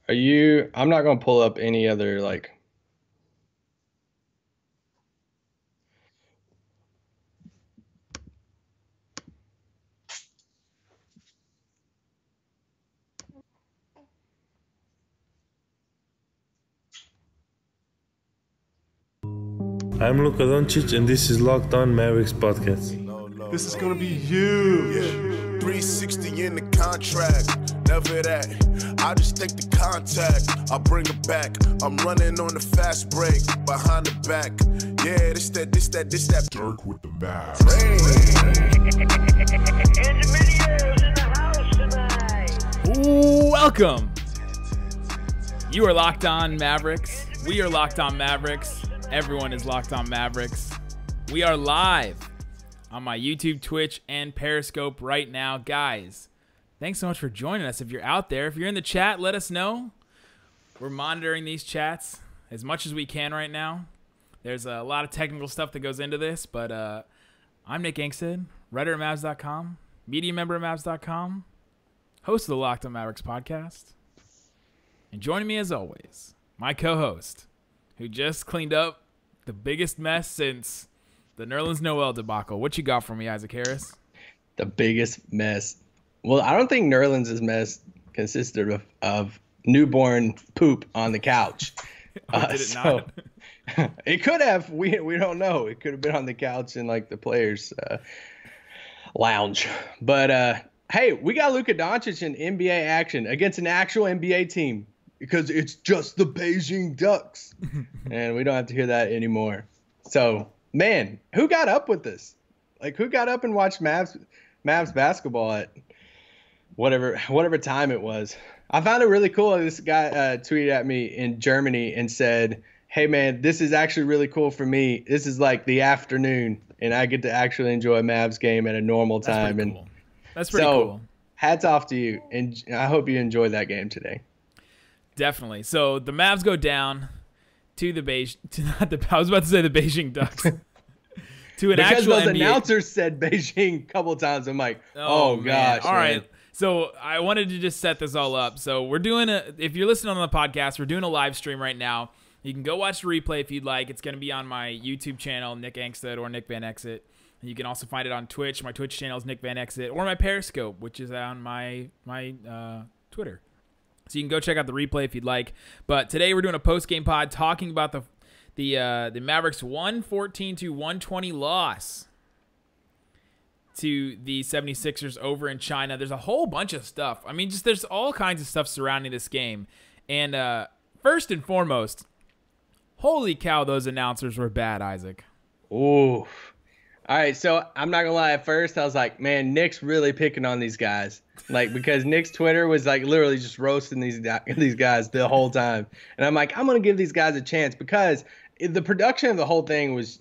Are you? I'm not gonna pull up any other like. I'm Luka and this is Locked On Mavericks podcast. This is gonna be huge. Yeah. 360 in the contract. Never that. I just take the contact. I bring it back. I'm running on the fast break. Behind the back. Yeah, this that. Dirk with the Mavs. Welcome. You are Locked On Mavericks. We are Locked On Mavericks. Everyone is Locked On Mavericks. We are live on my YouTube, Twitch, and Periscope right now. Guys, thanks so much for joining us. If you're out there, if you're in the chat, let us know. We're monitoring these chats as much as we can right now. There's a lot of technical stuff that goes into this, but I'm Nick Angstadt, writer at Mavs.com, media member at Mavs.com, host of the Locked On Mavericks podcast. And joining me as always, my co-host, who just cleaned up the biggest mess since the Nerlens Noel debacle. What you got for me, Isaac Harris? The biggest mess. Well, I don't think Nerlens' mess consisted of newborn poop on the couch. Did it not? It could have. We don't know. It could have been on the couch in like the players' lounge. But hey, we got Luka Doncic in NBA action against an actual NBA team because it's just the Beijing Ducks, and we don't have to hear that anymore. So, man, who got up with this? Like, who got up and watched Mavs basketball at whatever time it was? I found it really cool. This guy tweeted at me in Germany and said, "Hey, man, this is actually really cool for me. This is like the afternoon, and I get to actually enjoy a Mavs game at a normal time." That's pretty cool. Hats off to you, and I hope you enjoyed that game today. Definitely. So the Mavs go down to the I was about to say the Beijing Ducks. To an because actual those NBA. announcers said Beijing a couple of times. I'm like, oh man. gosh. All man. right. So I wanted to just set this all up. So we're doing if you're listening on the podcast, we're doing a live stream right now. You can go watch the replay if you'd like. It's going to be on my YouTube channel, Nick Angstadt or Nick Van Exit. You can also find it on Twitch. My Twitch channel is Nick Van Exit, or my Periscope, which is on my Twitter. So you can go check out the replay if you'd like. But today we're doing a post-game pod talking about the Mavericks 114-120 loss to the 76ers over in China. There's a whole bunch of stuff. I mean, there's all kinds of stuff surrounding this game. And first and foremost, holy cow, those announcers were bad, Isaac. Ooh. All right, so I'm not gonna lie. At first, I was like, "Man, Nick's really picking on these guys," like because Nick's Twitter was like literally just roasting these guys the whole time, and I'm like, I'm gonna give these guys a chance because the production of the whole thing was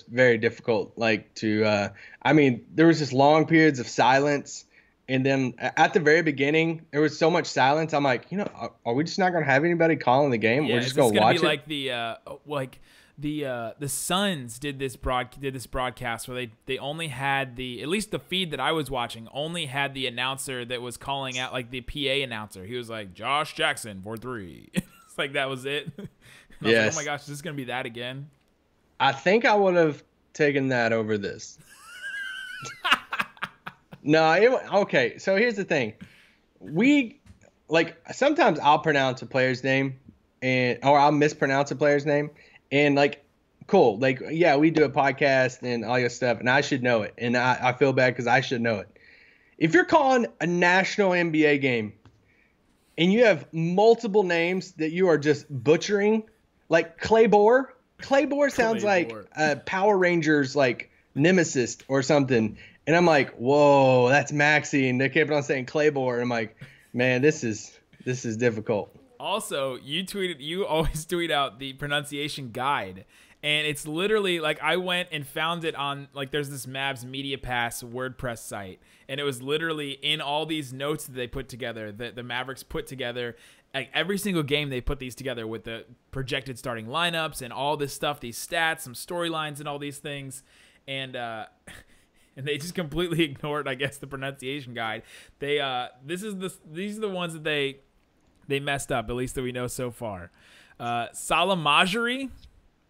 very difficult. Like I mean, there was just long periods of silence, and then at the very beginning, there was so much silence. I'm like, are we just not gonna have anybody calling the game? Yeah, We're just gonna watch be it. Like the Suns did this broadcast where they only had at least the feed that I was watching only had the announcer that was calling out, like the PA announcer. He was like, Josh Jackson for 3. It's like that was it. I was like, oh my gosh, is this gonna be that again? I think I would have taken that over this. No, okay. So here's the thing: sometimes I'll pronounce a player's name, or I'll mispronounce a player's name. And like, cool. Like, yeah, we do a podcast and all your stuff, and I should know it. And I feel bad because I should know it. If you're calling a national NBA game and you have multiple names that you are just butchering, like Kleber sounds like a Power Rangers like nemesis or something. And I'm like, whoa, that's Maxi. And they kept on saying Kleber. And I'm like, man, this is difficult. Also, you always tweet out the pronunciation guide, and it's literally like I went and found it on like there's this Mavs Media Pass WordPress site, and it was literally in all these notes that they put together that the Mavericks put together. Like every single game they put these together with the projected starting lineups and all this stuff, these stats, some storylines, and all these things, and they just completely ignored, I guess, the pronunciation guide. These are the ones that They messed up, at least that we know so far. Salamajri.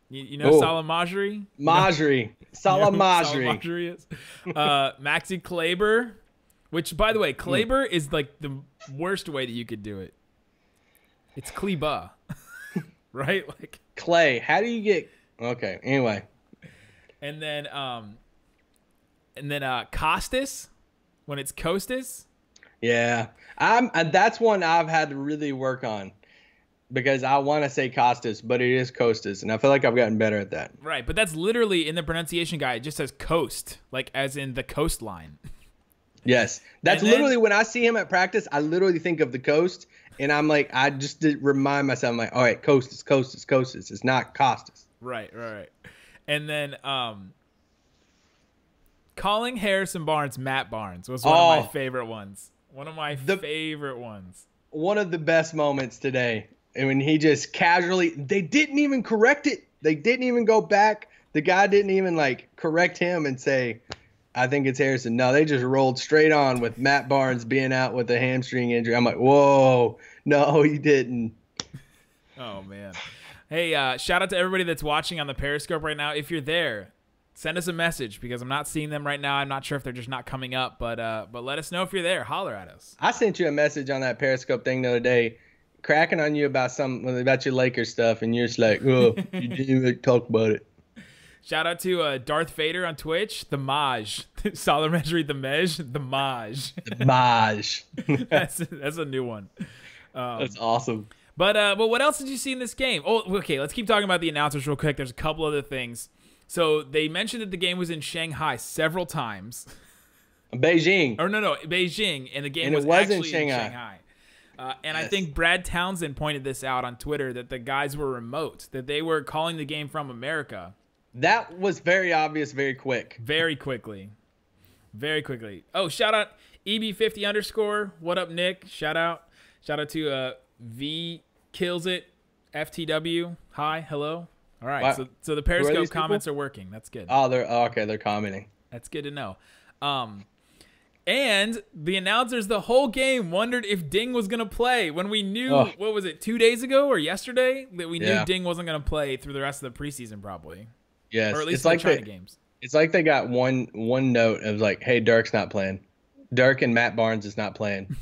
You know Salamajri? Majri. Salamajri. Salamajri is. Maxi Kleber, which, by the way, Kleber is like the worst way that you could do it. It's Kleba, right? Like Clay. How do you get? Okay. Anyway. And then Costas, when it's Costas. Yeah, that's one I've had to really work on because I want to say Costas, but it is Costas, and I feel like I've gotten better at that. Right, but that's literally in the pronunciation guide. It just says coast, like as in the coastline. Yes, that's literally when I see him at practice. I literally think of the coast, and I'm like, I just remind myself, I'm like, all right, Costas. It's not Costas. Right. And then calling Harrison Barnes Matt Barnes was one of my favorite ones. One of my favorite ones. One of the best moments today. And when he just casually, they didn't even correct it. They didn't even go back. The guy didn't even like correct him and say, I think it's Harrison. No, they just rolled straight on with Matt Barnes being out with a hamstring injury. I'm like, whoa, no, he didn't. Oh, man. Hey, shout out to everybody that's watching on the Periscope right now. If you're there, send us a message because I'm not seeing them right now. I'm not sure if they're just not coming up, but let us know if you're there. Holler at us. I sent you a message on that Periscope thing the other day, cracking on you about your Lakers stuff, and you're just like, oh, you didn't even talk about it. Shout out to Darth Vader on Twitch, the Maj. Salamentary the Mej, the Maj. The Maj. That's a new one. That's awesome. But what else did you see in this game? Oh, okay, let's keep talking about the announcers real quick. There's a couple other things. So they mentioned that the game was in Shanghai several times. Beijing. Or no, Beijing, and the game was actually in Shanghai. And yes. I think Brad Townsend pointed this out on Twitter, that the guys were remote, that they were calling the game from America. That was very obvious very quick. Very quickly. Oh, shout out EB50_. What up, Nick? Shout out to V Kills It FTW. Hi, hello. All right, so the Periscope comments are working. That's good. Oh, they're commenting. That's good to know. And the announcers the whole game wondered if Ding was going to play when we knew, what was it, 2 days ago or yesterday, that we knew Ding wasn't going to play through the rest of the preseason probably. Yes. Or at least the China games. It's like they got one note of like, hey, Dirk's not playing. Dirk and Matt Barnes is not playing.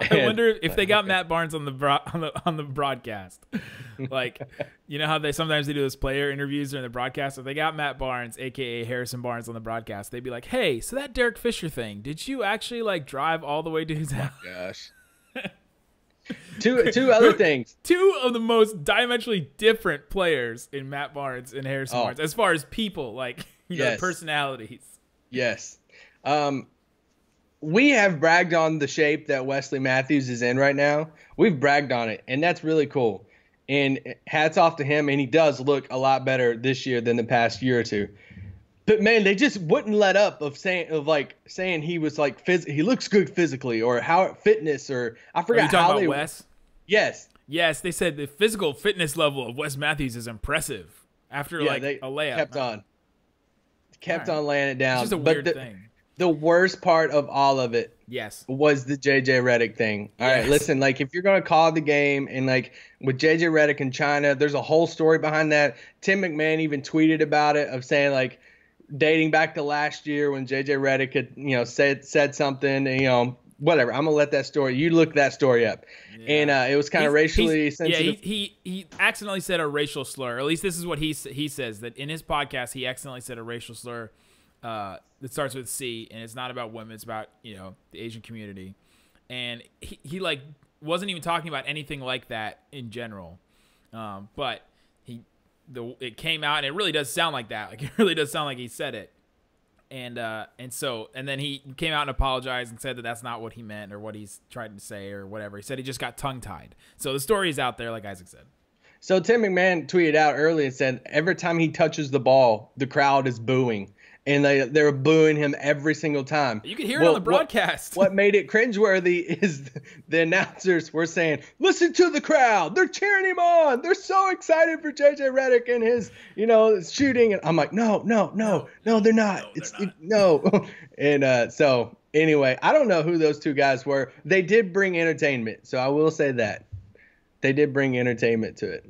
I wonder if they got Matt Barnes on the broadcast. Like, you know how they sometimes do those player interviews during the broadcast? If they got Matt Barnes, aka Harrison Barnes, on the broadcast, they'd be like, "Hey, so that Derek Fisher thing, did you actually like drive all the way to his house?" Gosh. Two other things. Two of the most diametrically different players in Matt Barnes and Harrison Barnes, as far as people, like personalities. Yes. We have bragged on the shape that Wesley Matthews is in right now. We've bragged on it, and that's really cool. And hats off to him, and he does look a lot better this year than the past year or two. But man, they just wouldn't let up of saying he was like he looks good physically, or how fitness, or I forgot. Are you talking about Wes? Yes. Yes, they said the physical fitness level of Wes Matthews is impressive after a layup. Kept on laying it down. It's just a weird thing. The worst part of all of it was the JJ Redick thing. All right, listen, like if you're going to call the game, and like with JJ Redick in China, there's a whole story behind that. Tim McMahon even tweeted about it, of saying like dating back to last year when JJ Redick had said something, and whatever. I'm going to let that story. You look that story up. Yeah. And it was kind of racially sensitive. Yeah, he accidentally said a racial slur. Or at least this is what he says, that in his podcast he accidentally said a racial slur that starts with C, and it's not about women, it's about the Asian community, and he like wasn't even talking about anything like that in general, but it came out, and it really does sound like that. Like it really does sound like he said it, and then he came out and apologized and said that that's not what he meant or what he's tried to say or whatever. He said he just got tongue tied. So the story is out there, like Isaac said. So Tim McMahon tweeted out early and said every time he touches the ball, the crowd is booing. And they were booing him every single time. You could hear it on the broadcast. What made it cringeworthy is the announcers were saying, "Listen to the crowd. They're cheering him on. They're so excited for JJ Redick and his, shooting." And I'm like, no, they're not. No. And so Anyway, I don't know who those two guys were. They did bring entertainment, so I will say that. They did bring entertainment to it.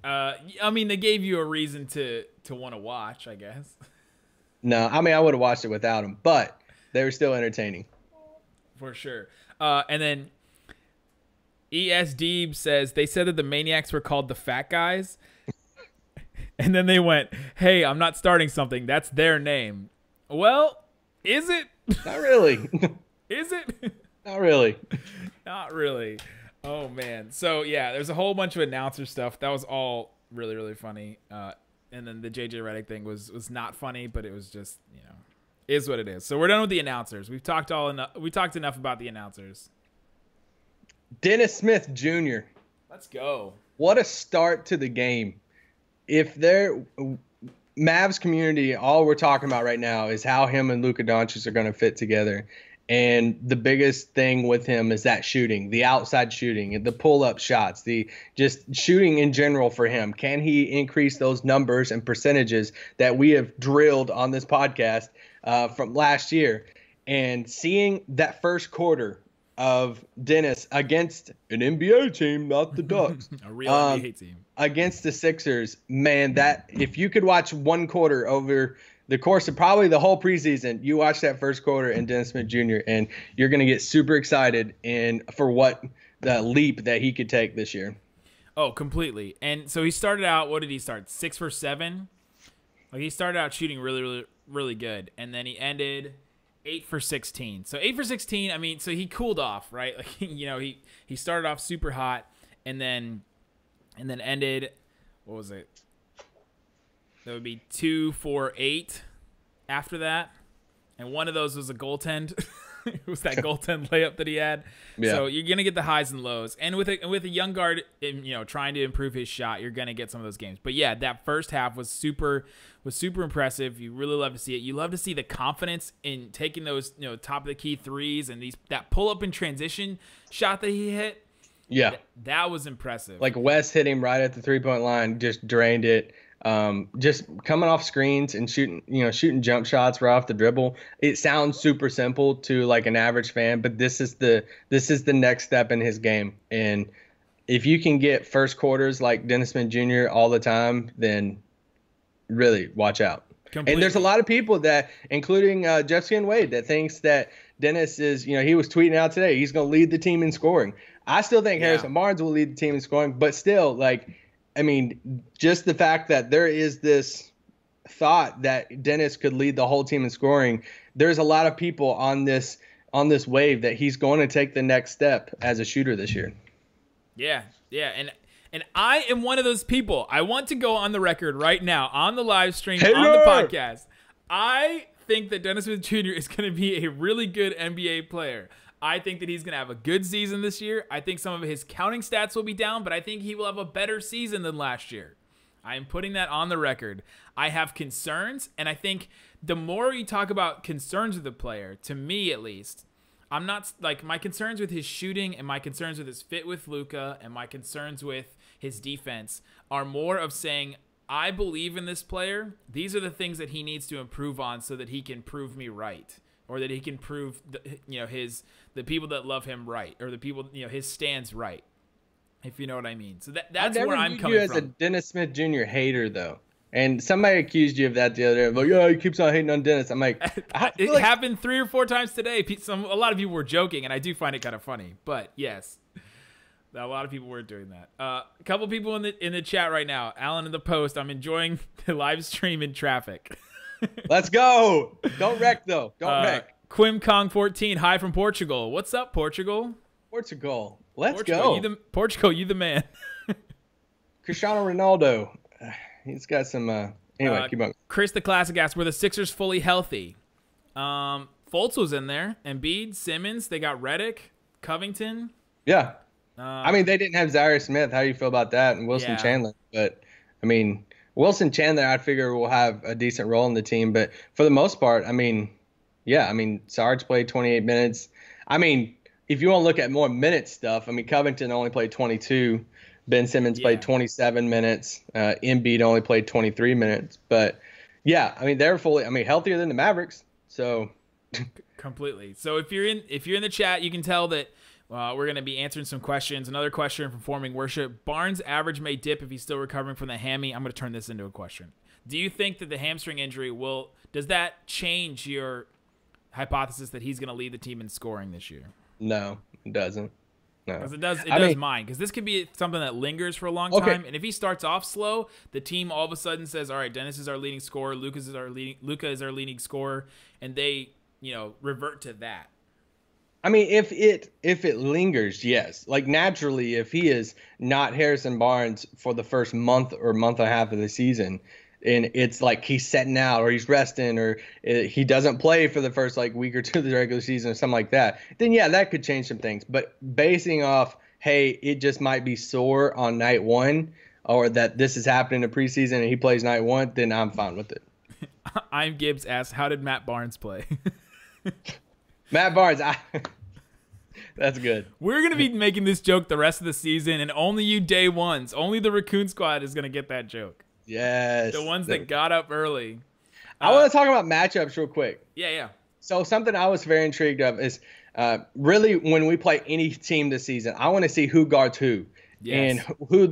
I mean, they gave you a reason to want to watch, I guess. No, I mean, I would have watched it without them, but they were still entertaining. For sure. And then ES Deeb says, they said that the Maniacs were called the Fat Guys. And then they went, hey, I'm not starting something. That's their name. Well, is it? Not really. Is it? Not really. Not really. Oh, man. So, yeah, there's a whole bunch of announcer stuff. That was all really, really funny. And then the JJ Redick thing was not funny, but it was just, is what it is. So we're done with the announcers. We've talked enough about the announcers. Dennis Smith Jr. Let's go. What a start to the game. If they're Mavs community, all we're talking about right now is how him and Luka Doncic are going to fit together. And the biggest thing with him is that shooting, the outside shooting, the pull-up shots, the just shooting in general for him. Can he increase those numbers and percentages that we have drilled on this podcast from last year? And seeing that first quarter of Dennis against an NBA team, not the Ducks, a real NBA team, against the Sixers, man, that if you could watch one quarter over the course of probably the whole preseason, you watch that first quarter in Dennis Smith Jr. and you're going to get super excited for what the leap that he could take this year. Oh, completely. And so he started out, what did he start? 6 for 7? Like he started out shooting really, really, really good. And then he ended 8 for 16. So 8 for 16, I mean, so he cooled off, right? Like, he started off super hot and then ended, what was it? That would be 2 for 8 after that. And one of those was a goaltend. It was that goaltend layup that he had. Yeah. So you're going to get the highs and lows. And with a young guard, trying to improve his shot, you're going to get some of those games. But yeah, that first half was super impressive. You really love to see it. You love to see the confidence in taking those, top of the key threes and that pull up in transition shot that he hit. Yeah. That was impressive. Like Wes hit him right at the 3-point line, just drained it. Just coming off screens and shooting jump shots right off the dribble. It sounds super simple to like an average fan, but this is the next step in his game. And if you can get first quarters like Dennis Smith Jr. all the time, then really watch out. Completely. And there's a lot of people that, including Jeff Wade, that thinks that Dennis is, he was tweeting out today, he's going to lead the team in scoring. I still think Harrison Barnes will lead the team in scoring, but still, just the fact that there is this thought that Dennis could lead the whole team in scoring, there's a lot of people on this wave that he's going to take the next step as a shooter this year. Yeah, and I am one of those people. I want to go on the record right now on the live stream, on the podcast. I think that Dennis Smith Jr. is going to be a really good NBA player. I think that he's going to have a good season this year. I think some of his counting stats will be down, but I think he will have a better season than last year. I am putting that on the record. I have concerns, and I think the more you talk about concerns with the player, to me at least, I'm not like my concerns with his shooting and my concerns with his fit with Luka and my concerns with his defense are more of saying, I believe in this player. These are the things that he needs to improve on so that he can prove me right. Or that he can prove, the people that love him right, or the people, his stands right, if you know what I mean. So that's where I'm coming from. I never viewed you as a Dennis Smith Jr. hater, though. And somebody accused you of that the other day. Like, he keeps on hating on Dennis. I'm like, it happened 3 or 4 times today. A lot of people were joking, and I do find it kind of funny. But yes, a lot of people were doing that. A couple people in the chat right now. Alan in the post. I'm enjoying the live stream in traffic. Let's go. Don't wreck, though. Don't wreck. Quim Kong 14. Hi from Portugal. What's up, Portugal? Portugal. Let's go. Portugal, you the man. Cristiano Ronaldo. He's got some. Anyway, keep on. Chris the Classic asks, were the Sixers fully healthy? Fultz was in there. Embiid, Simmons. They got Redick, Covington. Yeah. They didn't have Zaire Smith. How do you feel about that? And Wilson Chandler. But, Wilson Chandler, I figure, will have a decent role in the team. But for the most part, Sarge played 28 minutes. If you want to look at more minute stuff, Covington only played 22. Ben Simmons played 27 minutes. Embiid only played 23 minutes. But, they're fully, healthier than the Mavericks. So, Completely. So if you're in the chat, you can tell that we're going to be answering some questions. Another question from Forming Worship. Barnes' average may dip if he's still recovering from the hammy. I'm going to turn this into a question. Do you think that the hamstring injury does that change your hypothesis that he's going to lead the team in scoring this year? No, it doesn't. No. Because it does mine. Because this could be something that lingers for a long time. And if he starts off slow, the team all of a sudden says, all right, Dennis is our leading scorer, Luka is our leading scorer, and they, revert to that. I mean, if it lingers, yes. Like, naturally, if he is not Harrison Barnes for the first month or month and a half of the season, and it's like he's setting out or he's resting or he doesn't play for the first week or two of the regular season or something like that, then yeah, that could change some things. But basing off, hey, it just might be sore on night one, or that this is happening in preseason and he plays night one, then I'm fine with it. I'm Gibbs asks, how did Matt Barnes play? Matt Barnes, that's good. We're going to be making this joke the rest of the season, and only you day ones, only the Raccoon Squad is going to get that joke. Yes. The ones that got up early. I want to talk about matchups real quick. Yeah. So something I was very intrigued of is really when we play any team this season, I want to see who guards who. Yes. And who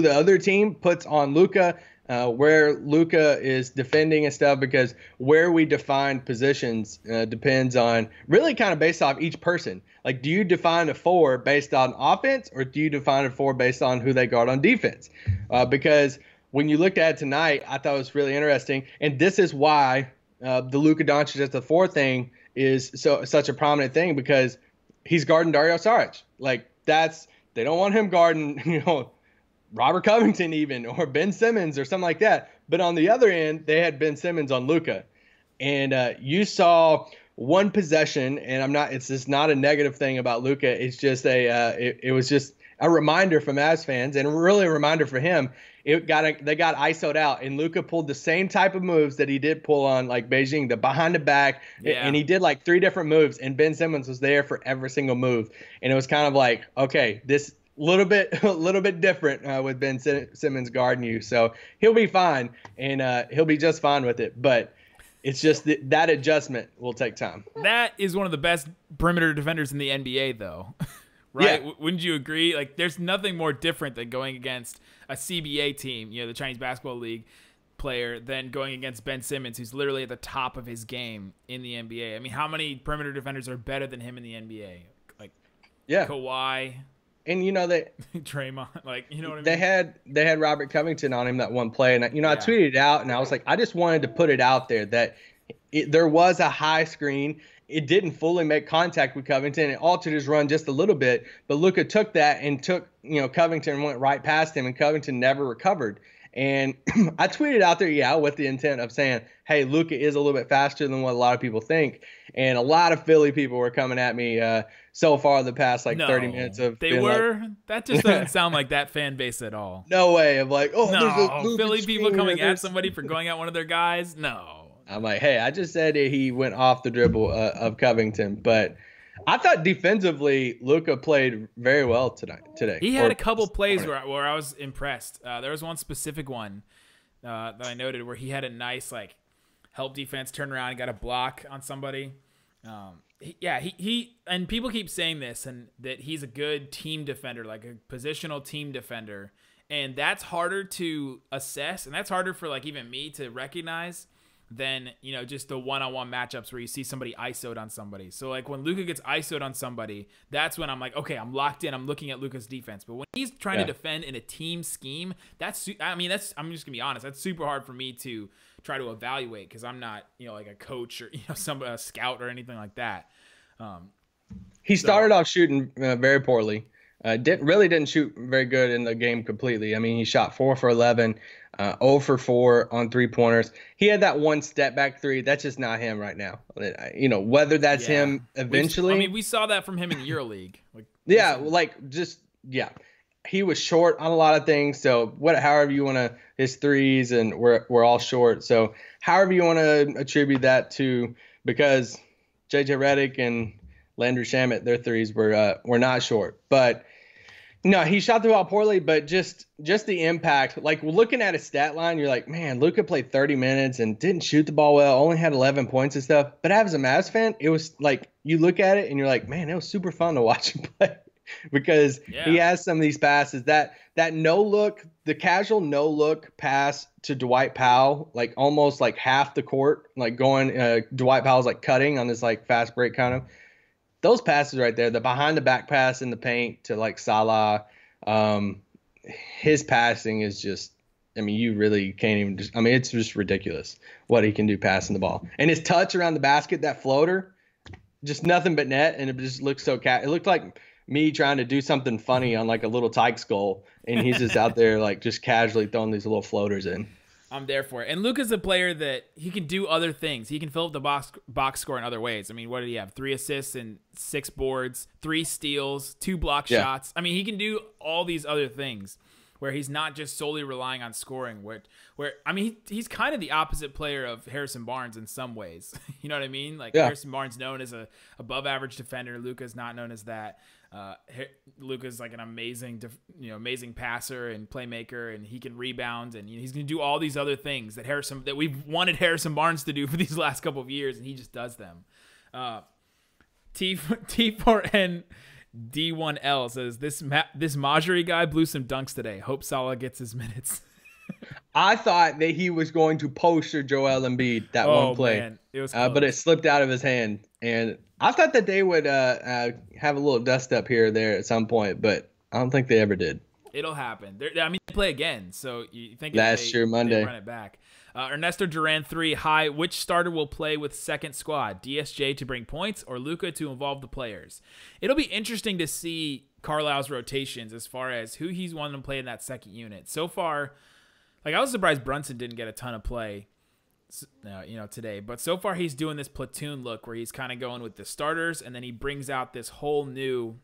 the other team puts on Luka, where Luka is defending and stuff, because where we define positions depends on really kind of based off each person. Like, do you define a 4 based on offense, or do you define a 4 based on who they guard on defense? Because when you looked at it tonight, I thought it was really interesting. And this is why the Luka Doncic as the 4 thing is such a prominent thing, because he's guarding Dario Saric. Like, they don't want him guarding, Robert Covington even, or Ben Simmons or something like that. But on the other end, they had Ben Simmons on Luka. And you saw one possession, and it's just not a negative thing about Luka. It's just it was just a reminder for Mavs fans, and really a reminder for him. They got ISO'd out, and Luka pulled the same type of moves that he did pull on Beijing, the behind the back, and he did 3 different moves, and Ben Simmons was there for every single move. And it was kind of okay, this little bit different with Ben Simmons guarding you, so he'll be fine, and he'll be just fine with it. But it's just that adjustment will take time. That is one of the best perimeter defenders in the NBA, though. Right? Yeah. Wouldn't you agree? There's nothing more different than going against a CBA team, the Chinese Basketball League player, than going against Ben Simmons, who's literally at the top of his game in the NBA. I mean, how many perimeter defenders are better than him in the NBA? Kawhi. And they Draymond, you know what I mean? They had Robert Covington on him that one play, and I tweeted it out, and I was like, I just wanted to put it out there that there was a high screen. It didn't fully make contact with Covington. It altered his run just a little bit, but Luka took that and took Covington and went right past him, and Covington never recovered. And I tweeted out there, with the intent of saying, hey, Luka is a little bit faster than what a lot of people think. And a lot of Philly people were coming at me so far the past 30 minutes of that just doesn't sound like that fan base at all. No way of there's a Philly people coming at somebody for going at one of their guys. No. I'm like, hey, I just said that he went off the dribble of Covington, but I thought defensively Luka played very well today. He had a couple plays where I was impressed. There was one specific one that I noted where he had a nice help defense, turn around and got a block on somebody. He and people keep saying this, and that he's a good team defender, a positional team defender, and that's harder to assess, and that's harder for even me to recognize than just the one-on-one matchups where you see somebody ISO'd on somebody. So when Luka gets ISO'd on somebody, that's when I'm okay, I'm locked in, I'm looking at Luka's defense. But when he's trying to defend in a team scheme, I'm just gonna be honest, that's super hard for me to try to evaluate, because I'm not a coach or a scout or anything like that. He started off shooting very poorly. Didn't shoot very good in the game completely. I mean, he shot 4 for 11, 0 for 4 on 3-pointers. He had that one step back 3. That's just not him right now. Whether that's him eventually. We saw that from him in EuroLeague. He was short on a lot of things. So however you want to, his threes, and we're all short. So however you want to attribute that to, because JJ Redick and Landry Shamet, their threes were not short. But No, he shot the ball poorly, but just the impact. Like looking at his stat line, you're like, man, Luka played 30 minutes and didn't shoot the ball well, only had 11 points and stuff. But as a Mavs fan, it was like you look at it and you're like, man, it was super fun to watch him play because he has some of these passes that no look, the casual no look pass to Dwight Powell, like almost like half the court, like going. Dwight Powell's like cutting on this like fast break kind of. Those passes right there, the behind the back pass in the paint to like Salah, his passing is just, I mean, you really can't even just, I mean, it's just ridiculous what he can do passing the ball. And his touch around the basket, that floater, just nothing but net. And it just looks so it looked like me trying to do something funny on like a little Tykes goal. And he's just out there like just casually throwing these little floaters in. I'm there for it. And Luka's a player that he can do other things. He can fill up the box score in other ways. I mean, what did he have? 3 assists and 6 boards, 3 steals, 2 block shots. I mean, he can do all these other things where he's not just solely relying on scoring. Where I mean, he's kind of the opposite player of Harrison Barnes in some ways. You know what I mean? Like Harrison Barnes known as a above average defender. Luka's not known as that. Luka's like an amazing passer and playmaker, and he can rebound, and he's going to do all these other things that we've wanted Harrison Barnes to do for these last couple of years, and he just does them. T4N D1L says this Majri guy blew some dunks today. Hope Salah gets his minutes. I thought that he was going to poster Joel Embiid that one play, man. It was close. but it slipped out of his hand, and I thought that they would have a little dust up here or there at some point, but I don't think they ever did. It'll happen. They play again, so you think that's true. Monday they run it back. Ernesto Duran 3. Hi, which starter will play with second squad? DSJ to bring points or Luka to involve the players? It'll be interesting to see Carlisle's rotations as far as who he's wanting to play in that second unit. So far, like I was surprised Brunson didn't get a ton of play, today. But so far he's doing this platoon look where he's kind of going with the starters, and then he brings out this whole new,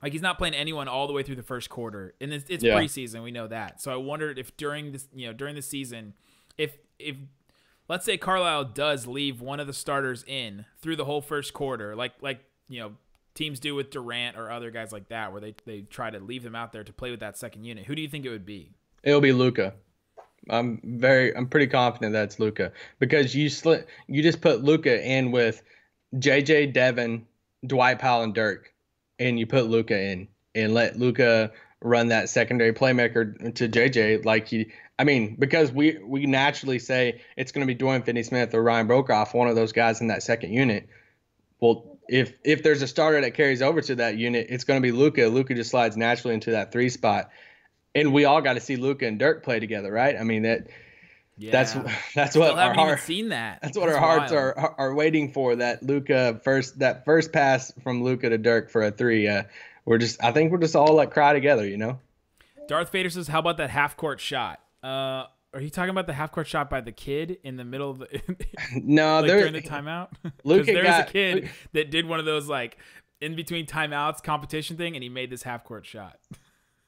like he's not playing anyone all the way through the first quarter. And it's preseason, we know that. So I wondered if during the season, if let's say Carlisle does leave one of the starters in through the whole first quarter, like teams do with Durant or other guys like that, where they try to leave them out there to play with that second unit. Who do you think it would be? It'll be Luka. I'm pretty confident that's Luka, because you just put Luka in with JJ, Devin, Dwight Powell, and Dirk, and you put Luka in and let Luka run that secondary playmaker to JJ because we naturally say it's going to be Dwayne Finney-Smith or Ryan Brokoff, one of those guys in that second unit. Well, if there's a starter that carries over to that unit, it's going to be Luka. Luka just slides naturally into that 3 spot. And we all got to see Luka and Dirk play together, right? I mean that's what our heart seen that. That's what our hearts are waiting for. That first pass from Luka to Dirk for a 3. I think we're just all like cry together, Darth Vader says, "How about that half court shot?" Are you talking about the half court shot by the kid in the middle of the? No, during the timeout. Luka there's a kid that did one of those like in between timeouts competition thing, and he made this half court shot.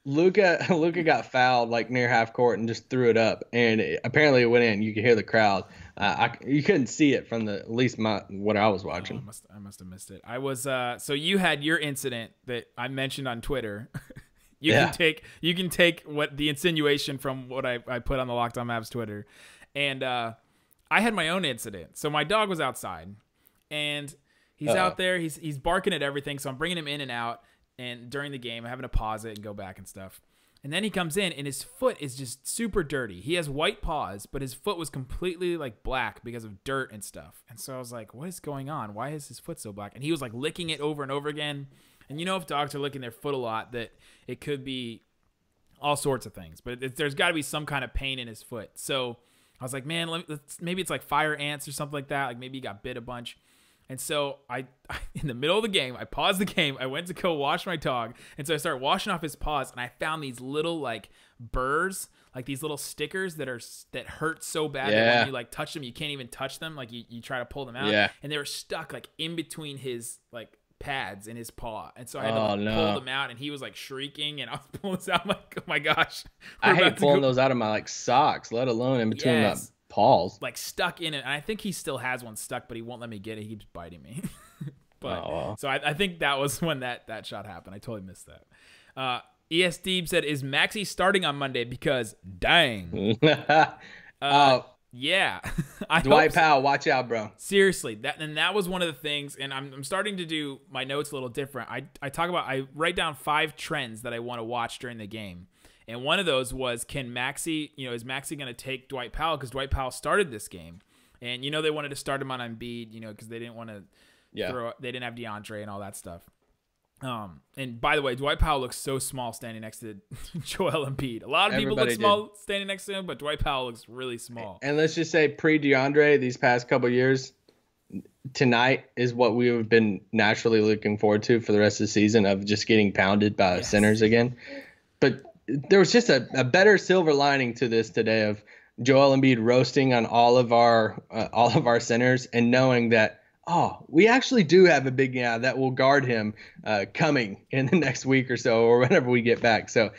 Luka got fouled like near half court and just threw it up, and apparently it went in. You could hear the crowd. You couldn't see it from at least what I was watching. I must have missed it. I was so you had your incident that I mentioned on Twitter. You can take what the insinuation from what I put on the Locked On Mavs Twitter, and I had my own incident. So my dog was outside, and he's out there. He's barking at everything. So I'm bringing him in and out. And during the game, I'm having to pause it and go back and stuff. And then he comes in, and his foot is just super dirty. He has white paws, but his foot was completely like black because of dirt and stuff. And so I was like, what is going on? Why is his foot so black? And he was like licking it over and over again. And if dogs are licking their foot a lot, that it could be all sorts of things. But there's got to be some kind of pain in his foot. So I was like, man, maybe it's like fire ants or something like that. Like maybe he got bit a bunch. And so I in the middle of the game, I paused the game. I went to go wash my dog. And so I started washing off his paws, and I found these little like burrs, like these little stickers that hurt so bad that when you like touch them, you can't even touch them. Like you try to pull them out. Yeah. And they were stuck like in between his like pads in his paw. And so I had to pull them out, and he was like shrieking, and I was pulling this out. I'm like, oh my gosh. I hate pulling those out of my like socks, let alone in between my paws. Like stuck in it. And I think he still has one stuck, but he won't let me get it. He keeps biting me. But so I think that was when that shot happened. I totally missed that. ES Deeb said, "Is Maxi starting on Monday? Because dang." Yeah. Dwight Powell, watch out, bro. Seriously, that was one of the things, and I'm starting to do my notes a little different. I write down 5 trends that I want to watch during the game. And one of those was, is Maxi going to take Dwight Powell? Because Dwight Powell started this game. And, they wanted to start him on Embiid, because they didn't want to they didn't have DeAndre and all that stuff. And by the way, Dwight Powell looks so small standing next to Joel Embiid. A lot of people look small standing next to him, but Dwight Powell looks really small. And let's just say pre-DeAndre these past couple of years, tonight is what we have been naturally looking forward to for the rest of the season, of just getting pounded by centers again. But there was just a better silver lining to this today of Joel Embiid roasting on all of our centers and knowing that, we actually do have a big guy that will guard him coming in the next week or so, or whenever we get back. So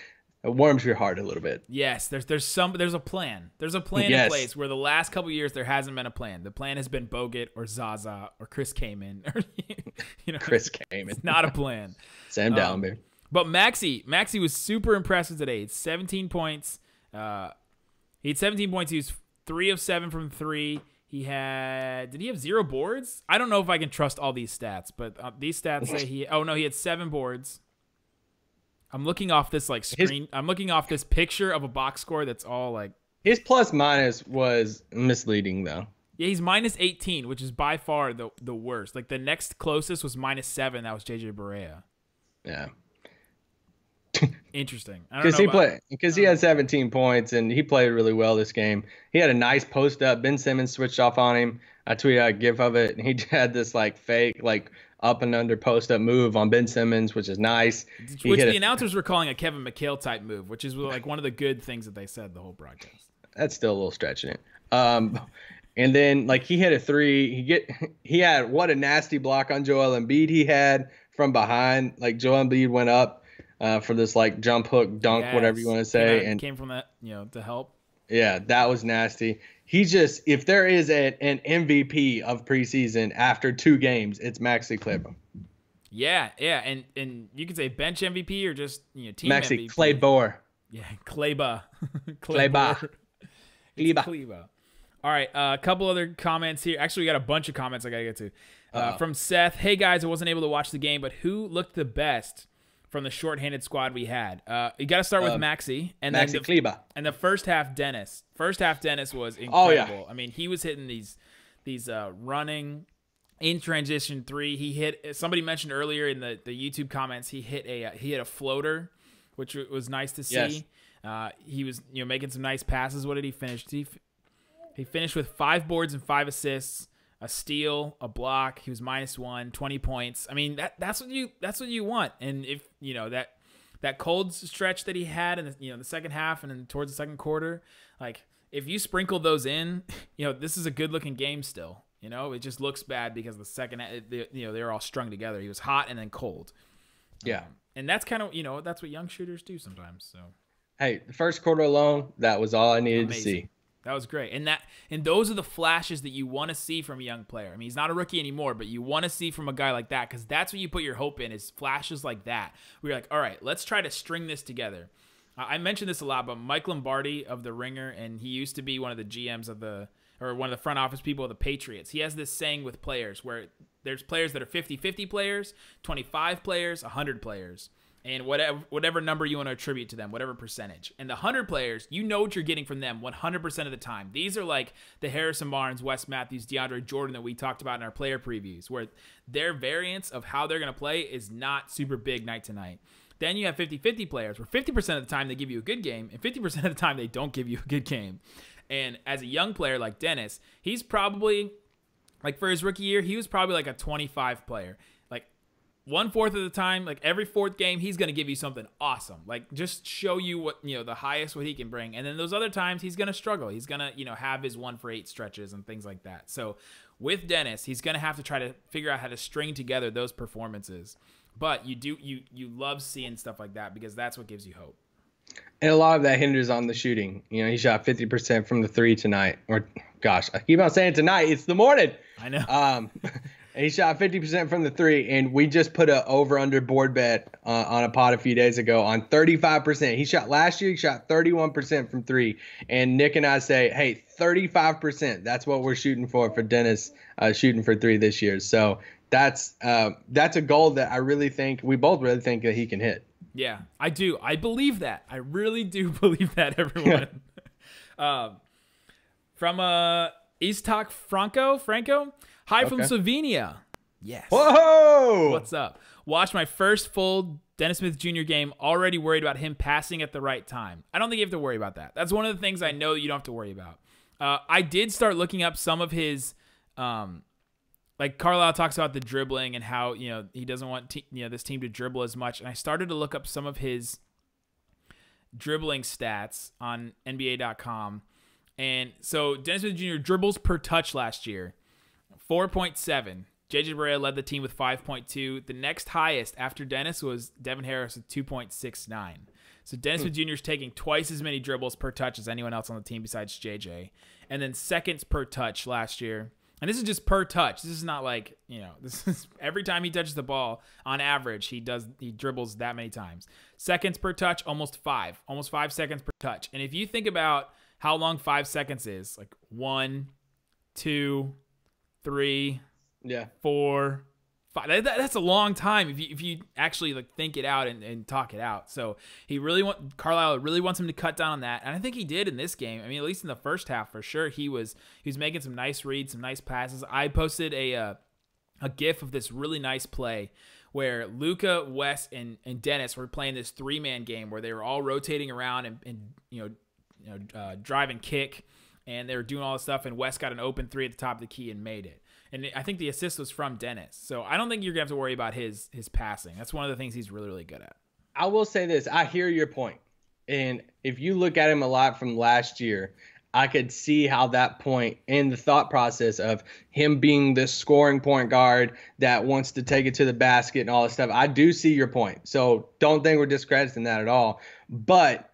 it warms your heart a little bit. Yes, there's a plan. There's a plan in place where the last couple of years there hasn't been a plan. The plan has been Bogut or Zaza or Chris Kaman. Or, Chris Kaman. It's not a plan. Sam Dallenberg. But Maxi was super impressive today. It's 17 points. He had 17 points. He was 3 of 7 from 3. Did he have 0 boards? I don't know if I can trust all these stats, but these stats say he had 7 boards. I'm looking off this screen. I'm looking off this picture of a box score that's all like. His plus minus was misleading though. Yeah, he's minus 18, which is by far the worst. Like the next closest was minus 7. That was JJ Barea. Yeah. Interesting. Because he had 17 points and he played really well this game. He had a nice post up. Ben Simmons switched off on him. I tweeted out a gif of it, and he had this fake up and under post up move on Ben Simmons, which is nice. Which the announcers were calling a Kevin McHale type move, which is one of the good things that they said the whole broadcast. That's still a little stretching it. And then he hit a 3. He had what a nasty block on Joel Embiid he had from behind. Joel Embiid went up for this jump hook dunk, whatever you want to say, and came from that to help. Yeah, that was nasty. He just, if there is an MVP of preseason after 2 games, it's Maxi Kleber. Yeah, and you could say bench MVP or just team Maxi MVP. Kleber. Yeah, Kleber. Kleber. All right, a couple other comments here. Actually, we got a bunch of comments I got to get to. From Seth, hey guys, I wasn't able to watch the game, but who looked the best from the shorthanded squad we had? You got to start with Maxi. And Maxi Kleber. And the first half, Dennis. First half, Dennis was incredible. Oh, yeah. I mean, he was hitting these running in transition 3. He hit, somebody mentioned earlier in the YouTube comments, he hit a floater, which was nice to see. Yes. He was making some nice passes. What did he finish? He finished with 5 boards and 5 assists, a steal, a block. He was -1, 20 points. I mean, that's what you want. And if that cold stretch that he had in the second half and then towards the second quarter, if you sprinkle those in, this is a good looking game still. It just looks bad because the second, they're all strung together. He was hot and then cold. Yeah. And that's kind of, that's what young shooters do sometimes. So, hey, the first quarter alone, that was all I needed to see. That was great. And those are the flashes that you want to see from a young player. I mean, he's not a rookie anymore, but you want to see from a guy like that, because that's what you put your hope in, is flashes like that. We're like, all right, let's try to string this together. I mentioned this a lot, but Mike Lombardi of The Ringer, and he used to be one of the GMs or one of the front office people of the Patriots. He has this saying with players where there's players that are 50-50 players, 25 players, 100 players. And whatever number you want to attribute to them, whatever percentage. And the 100 players, you know what you're getting from them 100% of the time. These are like the Harrison Barnes, Wes Matthews, DeAndre Jordan that we talked about in our player previews, where their variance of how they're going to play is not super big night to night. Then you have 50-50 players, where 50% of the time they give you a good game, and 50% of the time they don't give you a good game. And as a young player like Dennis, he's probably, for his rookie year, he was probably like a 25 player. 1/4 of the time, every 4th game, he's going to give you something awesome. Just show you what, the highest what he can bring. And then those other times, he's going to struggle. He's going to, have his 1-for-8 stretches and things like that. So with Dennis, he's going to have to try to figure out how to string together those performances. But you love seeing stuff like that, because that's what gives you hope. And a lot of that hinders on the shooting. He shot 50% from the 3 tonight. Or, gosh, I keep on saying tonight. It's the morning. I know. And he shot 50% from the three, and we just put a over-under board bet on a pod a few days ago on 35%. He shot last year, he shot 31% from three. And Nick and I say, hey, 35%. That's what we're shooting for Dennis shooting for three this year. So that's a goal that I really think, we both really think that he can hit. Yeah, I do. I believe that. I really do believe that, everyone. From East Talk Franco. Hi from Slovenia. Yes. Whoa! What's up? Watched my first full Dennis Smith Jr. game. Already worried about him passing at the right time. I don't think you have to worry about that. That's one of the things I know you don't have to worry about. I did start looking up some of his, like Carlisle talks about the dribbling and how he doesn't want this team to dribble as much. And I started to look up some of his dribbling stats on NBA.com. And so Dennis Smith Jr. dribbles per touch last year, 4.7. JJ Barea led the team with 5.2. The next highest after Dennis was Devin Harris with 2.69. So Dennis Smith Jr. is taking twice as many dribbles per touch as anyone else on the team besides JJ. And then seconds per touch last year. And this is just per touch. This is not like, this is every time he touches the ball, on average, he dribbles that many times. Seconds per touch, almost 5 seconds per touch. And if you think about how long 5 seconds is, like 1, 2, 3, 4, 5. That's a long time if you actually like think it out and talk it out. So Carlisle really wants him to cut down on that, and I think he did in this game. I mean, at least in the first half for sure, he was making some nice reads, some nice passes. I posted a GIF of this really nice play where Luka, Wes, and Dennis were playing this 3-man game where they were all rotating around and drive and kick, and they were doing all this stuff, and Wes got an open 3 at the top of the key and made it. And I think the assist was from Dennis. So I don't think you're going to have to worry about his passing. That's one of the things he's really, really good at. I will say this. I hear your point. And if you look at him a lot from last year, I could see how that point in the thought process of him being this scoring point guard that wants to take it to the basket and all this stuff. I do see your point. So don't think we're discrediting that at all. But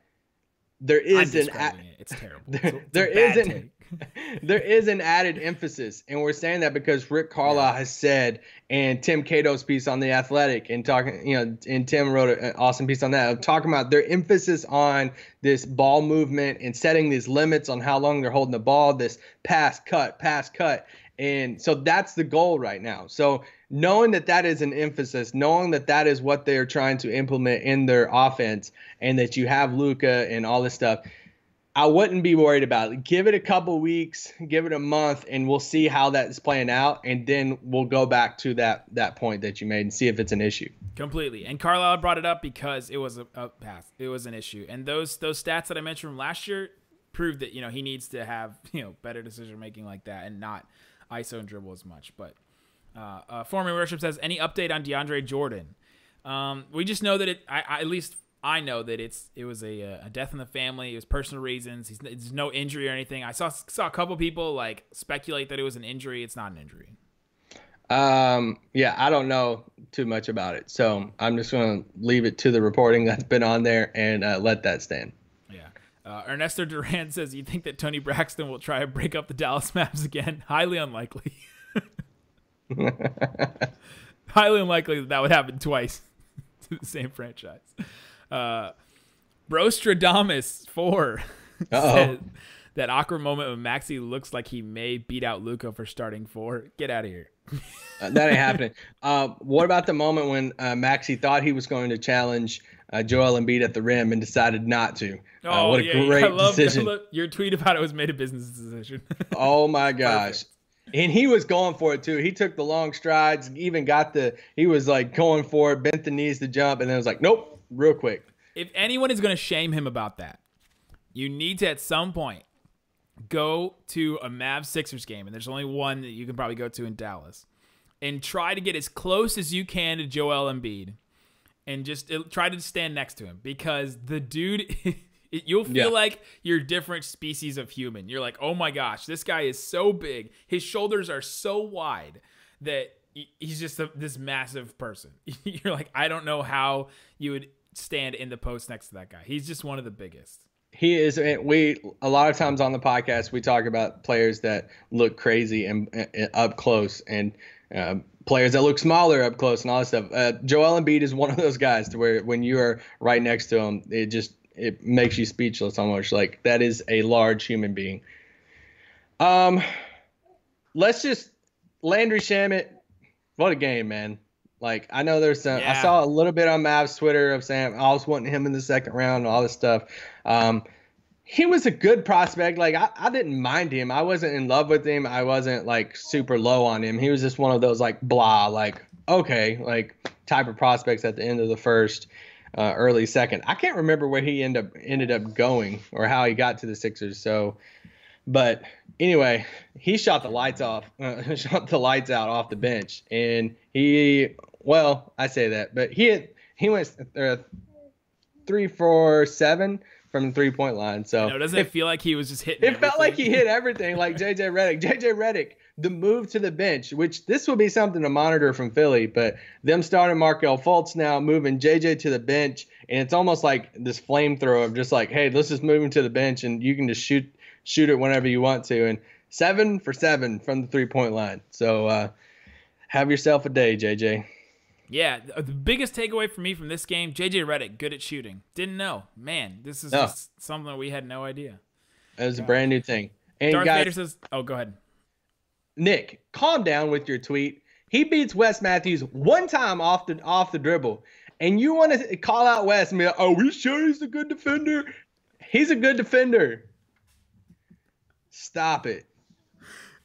there is it's terrible. There is an added emphasis, and we're saying that because Rick Carlisle has said, and Tim Cato's piece on The Athletic, and talking, and Tim wrote an awesome piece on that, talking about their emphasis on this ball movement and setting these limits on how long they're holding the ball, this pass, cut. And so that's the goal right now. So knowing that is an emphasis, knowing that is what they're trying to implement in their offense, and that you have Luka and all this stuff, I wouldn't be worried about it. Give it a couple weeks, give it a month, and we'll see how that's playing out, and then we'll go back to that point that you made and see if it's an issue. Completely. And Carlisle brought it up because it was a pass. It was an issue. And those stats that I mentioned from last year proved that, he needs to have, better decision-making like that and not ISO and dribble as much. But former worship says, any update on DeAndre Jordan? We just know that at least I know that it was a death in the family. It was personal reasons. There's no injury or anything. I saw a couple people like speculate that it was an injury. It's not an injury. Yeah, I don't know too much about it, so I'm just going to leave it to the reporting that's been on there and let that stand. Yeah. Ernesto Duran says, you think that Tony Braxton will try to break up the Dallas Mavs again? Highly unlikely. Highly unlikely that would happen twice to the same franchise. Brostradamus 4 said that awkward moment when Maxi looks like he may beat out Luka for starting 4. Get out of here. That ain't happening. What about the moment when Maxi thought he was going to challenge Joel Embiid at the rim and decided not to? What a great decision. Your tweet about it was made a business decision. Oh my gosh. Perfect. And he was going for it too. He took the long strides, even he was like going for it, bent the knees to jump, and then was like, nope. Real quick. If anyone is going to shame him about that, you need to at some point go to a Mavs-Sixers game, and there's only one that you can probably go to in Dallas, and try to get as close as you can to Joel Embiid and just try to stand next to him, because the dude, you'll feel like you're different species of human. You're like, oh my gosh, this guy is so big. His shoulders are so wide that he's just this massive person. You're like, I don't know how you would stand in the post next to that guy. He's just one of the biggest. He is. A lot of times on the podcast, we talk about players that look crazy and up close. And players that look smaller up close and all that stuff. Joel Embiid is one of those guys to where when you are right next to him, it makes you speechless almost. Like, that is a large human being. Let's just Landry Shamet. What a game, man. Like, I know there's some, I saw a little bit on Mavs Twitter of saying I was wanting him in the second round and all this stuff. He was a good prospect. Like, I didn't mind him. I wasn't in love with him. I wasn't like super low on him. He was just one of those like blah, like, okay, like type of prospects at the end of the first, early second. I can't remember where he ended up going or how he got to the Sixers. So, but anyway, he shot the lights out off the bench, and I say that, but he went 3 for 7 from the 3-point line. So doesn't it feel like he was just hitting? It felt like he hit everything, like JJ Redick. JJ Redick, the move to the bench, which this will be something to monitor from Philly, but them starting Markelle Fultz now, moving JJ to the bench, and it's almost like this flamethrower of just like, hey, let's just move him to the bench, and you can just shoot it whenever you want to. And 7 for 7 from the 3-point line. So have yourself a day, JJ. Yeah, the biggest takeaway for me from this game, JJ Redick, good at shooting. Didn't know. Man, this is just something we had no idea. It was a brand new thing. And Darth guys, Vader says, oh, go ahead. Nick, calm down with your tweet. He beats Wes Matthews one time off the dribble. And you want to call out Wes and be like, are we sure he's a good defender? He's a good defender. Stop it.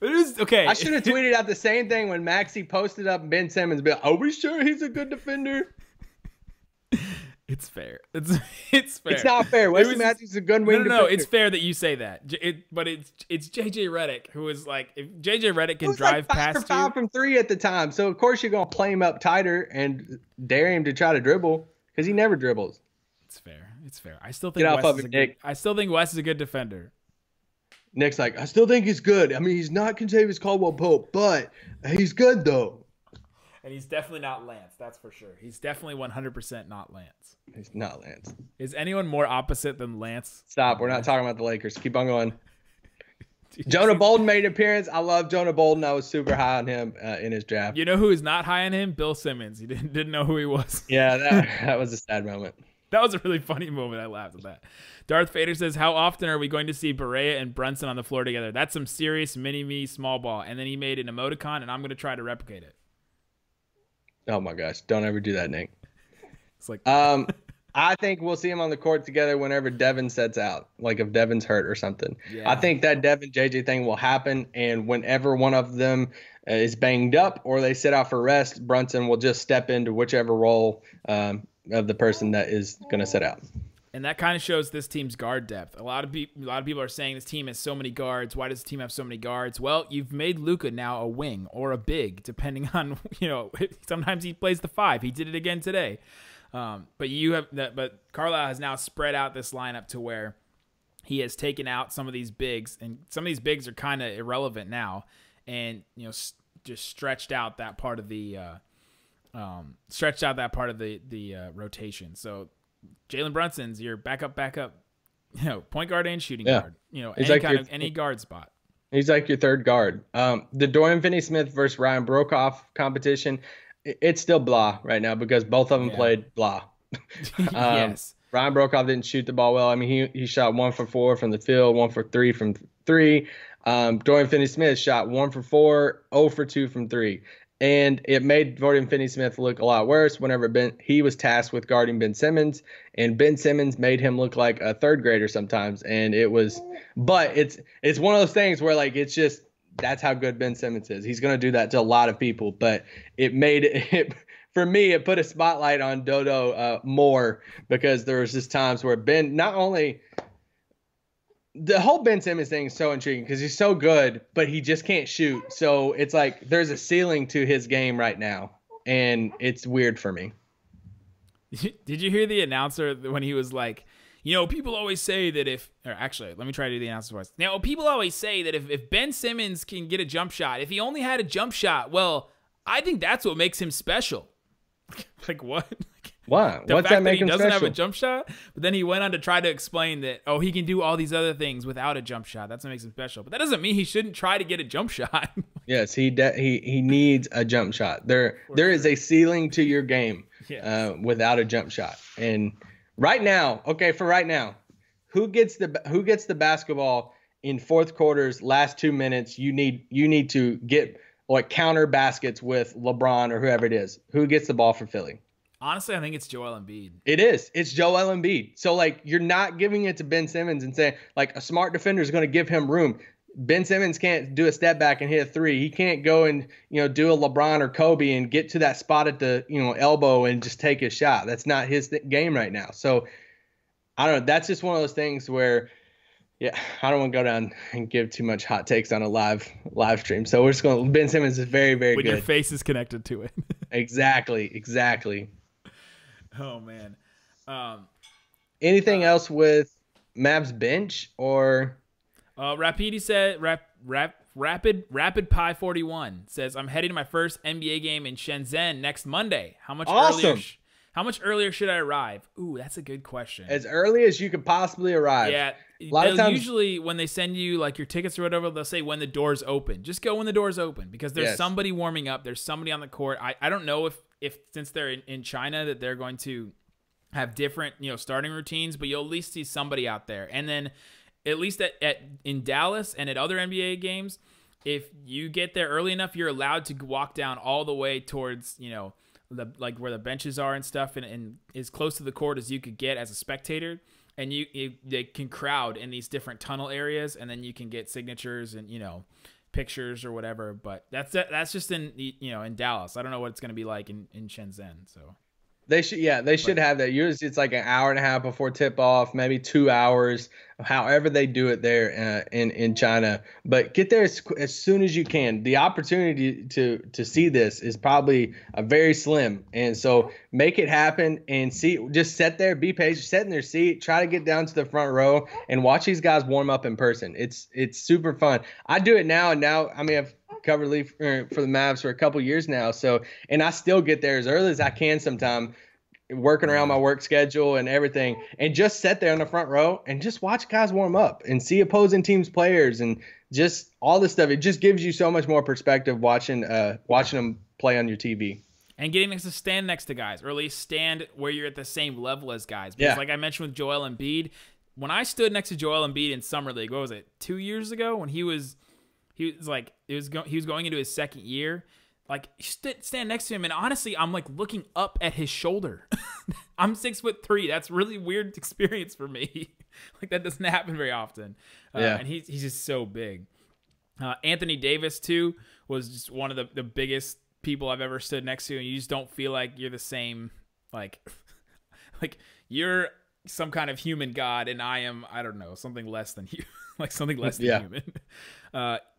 It is okay. I should have tweeted out the same thing when Maxi posted up Ben Simmons. Be like, are we sure he's a good defender? It's fair. It's fair. It's not fair. Wesley Matthews is a good wing defender. No, it's fair that you say that. But it's JJ Redick who is like, if JJ Redick can drive like 5 past for 5 from 3 at the time. So of course you're gonna play him up tighter and dare him to try to dribble because he never dribbles. It's fair. It's fair. I still think Wes is a good defender. Nick's like, I still think he's good. I mean, he's not Kentavious Caldwell-Pope, but he's good, though. And he's definitely not Lance, that's for sure. He's definitely 100% not Lance. He's not Lance. Is anyone more opposite than Lance? Stop. We're not talking about the Lakers. Keep on going. Jonah Bolden made an appearance. I love Jonah Bolden. I was super high on him in his draft. You know who is not high on him? Bill Simmons. He didn't know who he was. Yeah, that was a sad moment. That was a really funny moment. I laughed at that. Darth Vader says, how often are we going to see Barea and Brunson on the floor together? That's some serious mini-me small ball. And then he made an emoticon, and I'm going to try to replicate it. Oh, my gosh. Don't ever do that, Nick. It's like, I think we'll see him on the court together whenever Devin sets out, like if Devin's hurt or something. Yeah. I think that Devin-JJ thing will happen, and whenever one of them is banged up or they sit out for rest, Brunson will just step into whichever role of the person that is going to sit out. And that kind of shows this team's guard depth. A lot of people are saying this team has so many guards. Why does the team have so many guards? Well, you've made Luka now a wing or a big, depending on, sometimes he plays the 5. He did it again today. But Carlisle has now spread out this lineup to where he has taken out some of these bigs, and some of these bigs are kind of irrelevant now, and just stretched out that part of the rotation. So Jalen Brunson's your backup, point guard and shooting guard. Any guard spot. He's like your third guard. The Dorian Finney-Smith versus Ryan Broekhoff competition, it's still blah right now because both of them played blah. Yes. Ryan Broekhoff didn't shoot the ball well. I mean, he shot 1 for 4 from the field, 1 for 3 from 3. Dorian Finney-Smith shot 1 for 4, 0 for 2 from 3. And it made Dorian Finney-Smith look a lot worse whenever he was tasked with guarding Ben Simmons, and Ben Simmons made him look like a third grader sometimes. And it's one of those things where like it's just that's how good Ben Simmons is. He's going to do that to a lot of people, but for me, it put a spotlight on Dodo more because there was just times where Ben not only. The whole Ben Simmons thing is so intriguing because he's so good, but he just can't shoot. So it's like there's a ceiling to his game right now, and it's weird for me. Did you hear the announcer when he was like, people always say that let me try to do the announcer voice. Now, people always say that if Ben Simmons can get a jump shot, if he only had a jump shot, well, I think that's what makes him special. Like what? Why? The What's fact that make he him doesn't special? have a jump shot, but then he went on to try to explain that, he can do all these other things without a jump shot. That's what makes him special. But that doesn't mean he shouldn't try to get a jump shot. Yes, he needs a jump shot. There is a ceiling to your game without a jump shot. And right now, who gets the basketball in fourth quarter's last 2 minutes? You need to get like counter baskets with LeBron or whoever it is. Who gets the ball for Philly? Honestly, I think it's Joel Embiid. It is. It's Joel Embiid. So, like, you're not giving it to Ben Simmons and saying, like, a smart defender is going to give him room. Ben Simmons can't do a step back and hit a three. He can't go and, do a LeBron or Kobe and get to that spot at the, elbow and just take a shot. That's not his game right now. So, I don't know. That's just one of those things where, I don't want to go down and give too much hot takes on a live stream. So, we're just going to – Ben Simmons is very, very good. When your face is connected to it. Exactly. Oh, man. Anything else with Mavs bench or Rapidi said Rapid Pie 41 says, I'm heading to my first NBA game in Shenzhen next Monday. How much earlier should I arrive? Ooh, that's a good question. As early as you could possibly arrive. Yeah. A lot of times, usually when they send you like your tickets or whatever, they'll say when the doors open. Just go when the doors open because there's somebody warming up. There's somebody on the court. I don't know if since they're in China that they're going to have different, starting routines, but you'll at least see somebody out there. And then at least in Dallas and at other NBA games, if you get there early enough, you're allowed to walk down all the way towards, where the benches are and stuff and as close to the court as you could get as a spectator. And they can crowd in these different tunnel areas, and then you can get signatures and pictures or whatever. But that's just in Dallas. I don't know what it's going to be like in Shenzhen. So they should have that. Usually it's like an hour and a half before tip off, maybe 2 hours, however they do it there in China. But get there as soon as you can. The opportunity to see this is probably a very slim, and so make it happen and see. Just sit there, be patient, sit in their seat, try to get down to the front row and watch these guys warm up in person. It's super fun. I do it now, and now I've covered league for the Mavs for a couple years now. So, and I still get there as early as I can sometime, working around my work schedule and everything, and just sit there in the front row and just watch guys warm up and see opposing teams' players and just all this stuff. It just gives you so much more perspective watching them play on your TV. And getting to stand next to guys, or at least stand where you're at the same level as guys. Because like I mentioned with Joel Embiid, when I stood next to Joel Embiid in Summer League, what was it, 2 years ago, when he was going into his second year, like stand next to him, and honestly, I'm like looking up at his shoulder. I'm 6'3". That's a really weird experience for me. Like that doesn't happen very often. And he's just so big. Anthony Davis too was just one of the biggest people I've ever stood next to, and you just don't feel like you're the same. Like you're some kind of human god, and I don't know, something less than you. Like something less than human.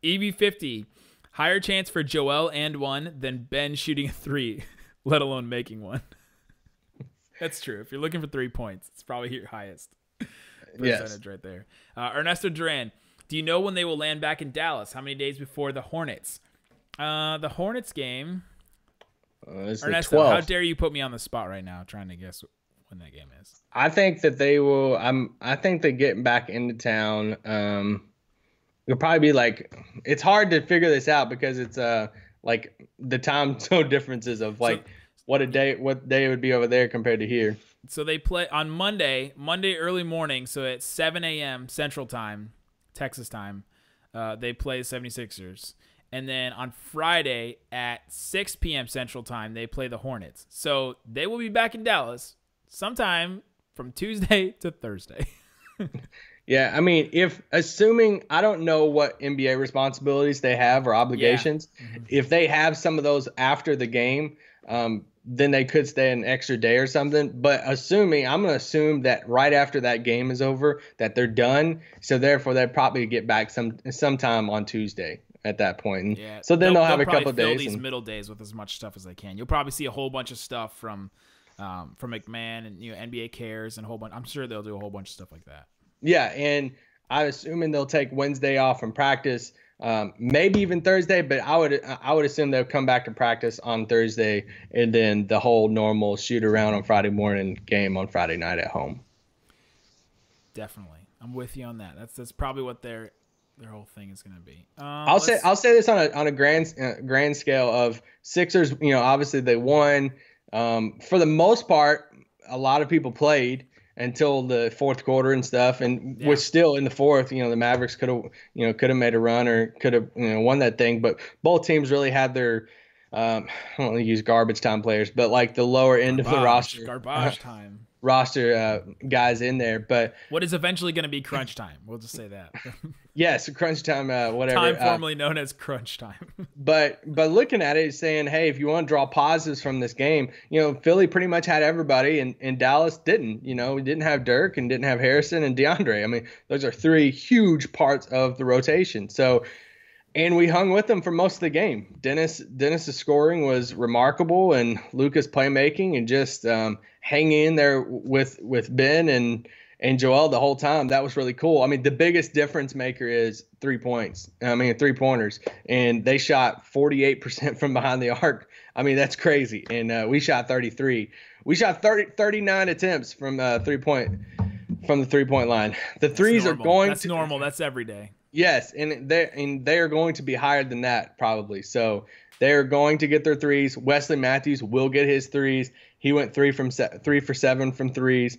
EB50, higher chance for Joel and one than Ben shooting a three, let alone making one. That's true. If you're looking for 3 points, it's probably your highest percentage right there. Ernesto Duran, do you know when they will land back in Dallas? How many days before the Hornets? The Hornets game. Ernesto, how dare you put me on the spot right now trying to guess when that game is? I think that they will. I think they're getting back into town. It'll probably be like, it's hard to figure this out because it's like the time zone differences of like what day it would be over there compared to here. So they play on Monday early morning. So at 7 a.m. Central Time, Texas time, they play the 76ers. And then on Friday at 6 p.m. Central Time, they play the Hornets. So they will be back in Dallas sometime from Tuesday to Thursday. Yeah, I mean, assuming I don't know what NBA responsibilities they have or obligations, if they have some of those after the game, then they could stay an extra day or something. But I'm going to assume that right after that game is over, that they're done. So therefore, they'll probably get back sometime on Tuesday at that point. Yeah. So then they'll have a couple fill days. These middle days with as much stuff as they can. You'll probably see a whole bunch of stuff from McMahon and NBA Cares and a whole bunch. I'm sure they'll do a whole bunch of stuff like that. Yeah, and I'm assuming they'll take Wednesday off from practice. maybe even Thursday, but I would assume they'll come back to practice on Thursday, and then the whole normal shoot around on Friday morning, game on Friday night at home. Definitely, I'm with you on that. That's probably what their whole thing is going to be. I'll say this on a grand scale of Sixers. Obviously they won. For the most part, a lot of people played until the fourth quarter and stuff, and we're still in the fourth. The Mavericks could have made a run or could have won that thing, but both teams really had their I don't want to use garbage time players, but like the lower end of the roster, garbage time guys in there. But what is eventually going to be crunch time? We'll just say that. Yes, crunch time, whatever. Time formerly known as crunch time. but looking at it, saying, hey, if you want to draw positives from this game, Philly pretty much had everybody, and Dallas didn't. We didn't have Dirk and didn't have Harrison and DeAndre. I mean, those are three huge parts of the rotation. So, and we hung with them for most of the game. Dennis's scoring was remarkable, and Luka's playmaking, and just hanging in there with Ben and Joel the whole time. That was really cool. I mean, the biggest difference maker is 3 points. three-pointers. And they shot 48% from behind the arc. I mean, that's crazy. And we shot 33. We shot 39 attempts from the 3-point line. The threes are going That's normal. That's every day. Yes, and they are going to be higher than that probably. So they're going to get their threes. Wesley Matthews will get his threes. He went 3 for 7 from threes.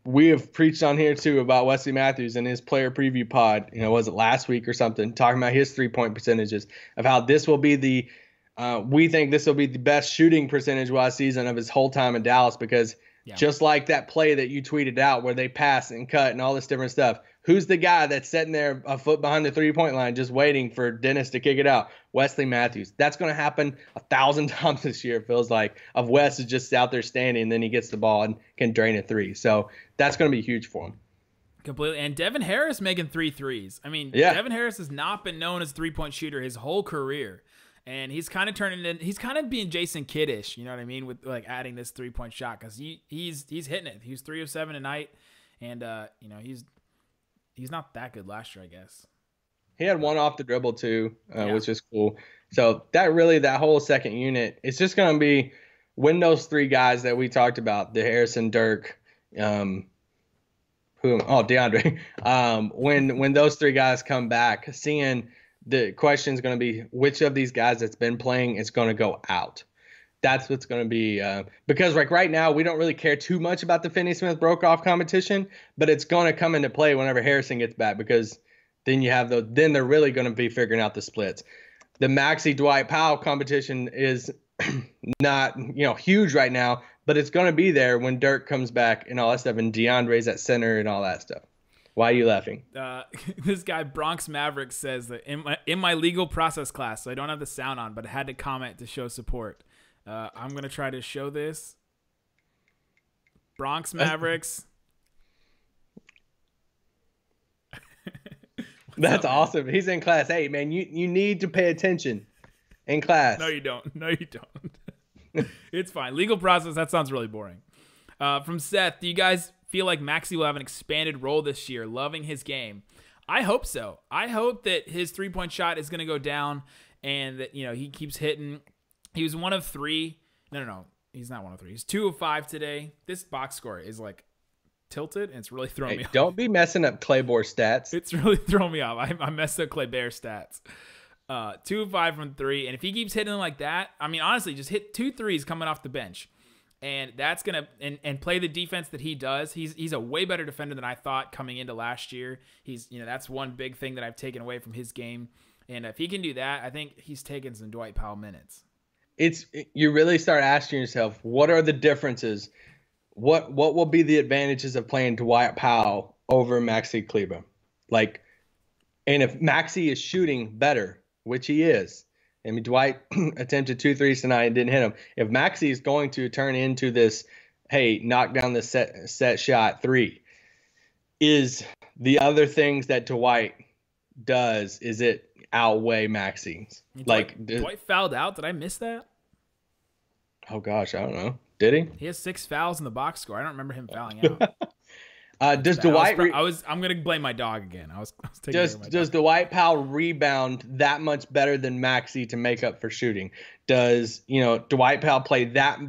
We have preached on here too about Wesley Matthews and his player preview pod. Was it last week or something? Talking about his 3-point percentages of how this will be we think this will be the best shooting percentage-wise season of his whole time in Dallas, because just like that play that you tweeted out where they pass and cut and all this different stuff. Who's the guy that's sitting there a foot behind the 3-point line just waiting for Dennis to kick it out? Wesley Matthews. That's going to happen 1,000 times this year, it feels like, of Wes is just out there standing, and then he gets the ball and can drain a three. So that's going to be huge for him. Completely. And Devin Harris making 3 threes. I mean, Devin Harris has not been known as a 3-point shooter his whole career. And he's kind of turning in. He's kind of being Jason Kiddish, you know what I mean, with like adding this 3-point shot, because he's hitting it. He was 3 of 7 tonight, and he's not that good last year, I guess. He had one off the dribble too, which is cool. So that whole second unit, it's just going to be when those 3 guys that we talked about, the Harrison, Dirk, DeAndre, when those 3 guys come back, seeing the question is going to be which of these guys that's been playing is going to go out. That's what's going to be because like right now we don't really care too much about the Finney-Smith Brokoff competition, but it's going to come into play whenever Harrison gets back, because then then they're really going to be figuring out the splits. The Maxi Dwight Powell competition is not huge right now, but it's going to be there when Dirk comes back and all that stuff, and DeAndre's at center and all that stuff. Why are you laughing? This guy Bronx Mavericks says that in my legal process class, so I don't have the sound on, but I had to comment to show support. I'm going to try to show this. Bronx Mavericks. That's awesome. He's in class. Hey, man, you need to pay attention in class. No, you don't. It's fine. Legal process, that sounds really boring. From Seth, do you guys feel like Maxi will have an expanded role this year? Loving his game. I hope so. I hope that his 3-point shot is going to go down, and that he keeps hitting. He was 1 of 3. No. He's not 1 of 3. He's 2 of 5 today. This box score is like tilted, and it's really throwing me off. Don't be messing up Kleber stats. It's really throwing me off. I messed up Kleber stats. 2 of 5 from 3, and if he keeps hitting like that, I mean, honestly, just hit 2 threes coming off the bench. And that's going to and play the defense that he does. He's a way better defender than I thought coming into last year. He's that's one big thing that I've taken away from his game. And if he can do that, I think he's taking some Dwight Powell minutes. You really start asking yourself, what are the differences? What will be the advantages of playing Dwight Powell over Maxi Kleber? And if Maxi is shooting better, which he is. I mean, Dwight attempted 2 threes tonight and didn't hit them. If Maxi is going to turn into this, hey, knock down the set shot 3, is the other things that Dwight does, is it outweigh Maxi's? Dwight fouled out. Did I miss that? Oh, gosh, I don't know. Did he? He has 6 fouls in the box score. I don't remember him fouling out. Does Dwight? I'm gonna blame my dog again. I was taking care of my Does dog. Dwight Powell rebound that much better than Maxi to make up for shooting? Does Dwight Powell play that?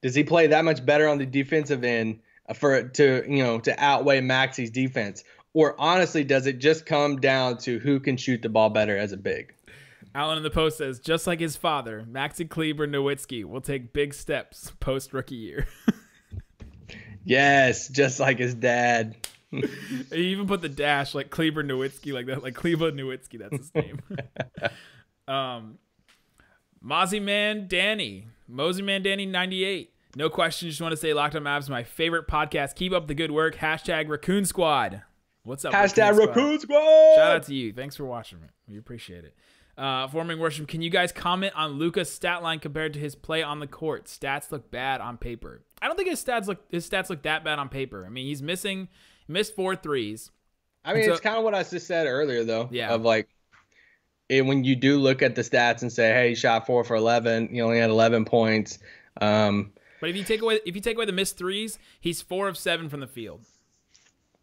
Does he play that much better on the defensive end to outweigh Maxi's defense? Or honestly, does it just come down to who can shoot the ball better as a big? Alan in the post says, just like his father, Maxi Kleber Nowitzki will take big steps post rookie year. Yes, just like his dad. He even put the dash like Kleber Nowitzki, like that, like Kleber Nowitzki. That's his name. Mozzie Man Danny 98. No question. Just want to say, Locked On Mavs, my favorite podcast. Keep up the good work. Hashtag Raccoon Squad. What's up? Hashtag Raccoon Squad. Shout out to you. Thanks for watching me. We appreciate it. Forming Worship, can you guys comment on Luka's stat line compared to his play on the court? Stats look bad on paper. I don't think his stats look that bad on paper. I mean, he's missed 4 threes. I mean, it's kind of what I just said earlier, though. Yeah. Of like, when you do look at the stats and say, hey, he shot 4 for 11, he only had 11 points. But if you take away the missed threes, he's 4 of 7 from the field.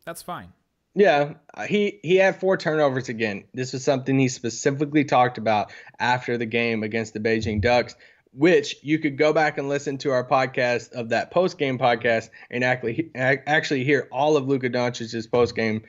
That's fine. Yeah, he had 4 turnovers again. This was something he specifically talked about after the game against the Beijing Ducks, which you could go back and listen to our podcast of that post-game podcast and actually hear all of Luka Doncic's post-game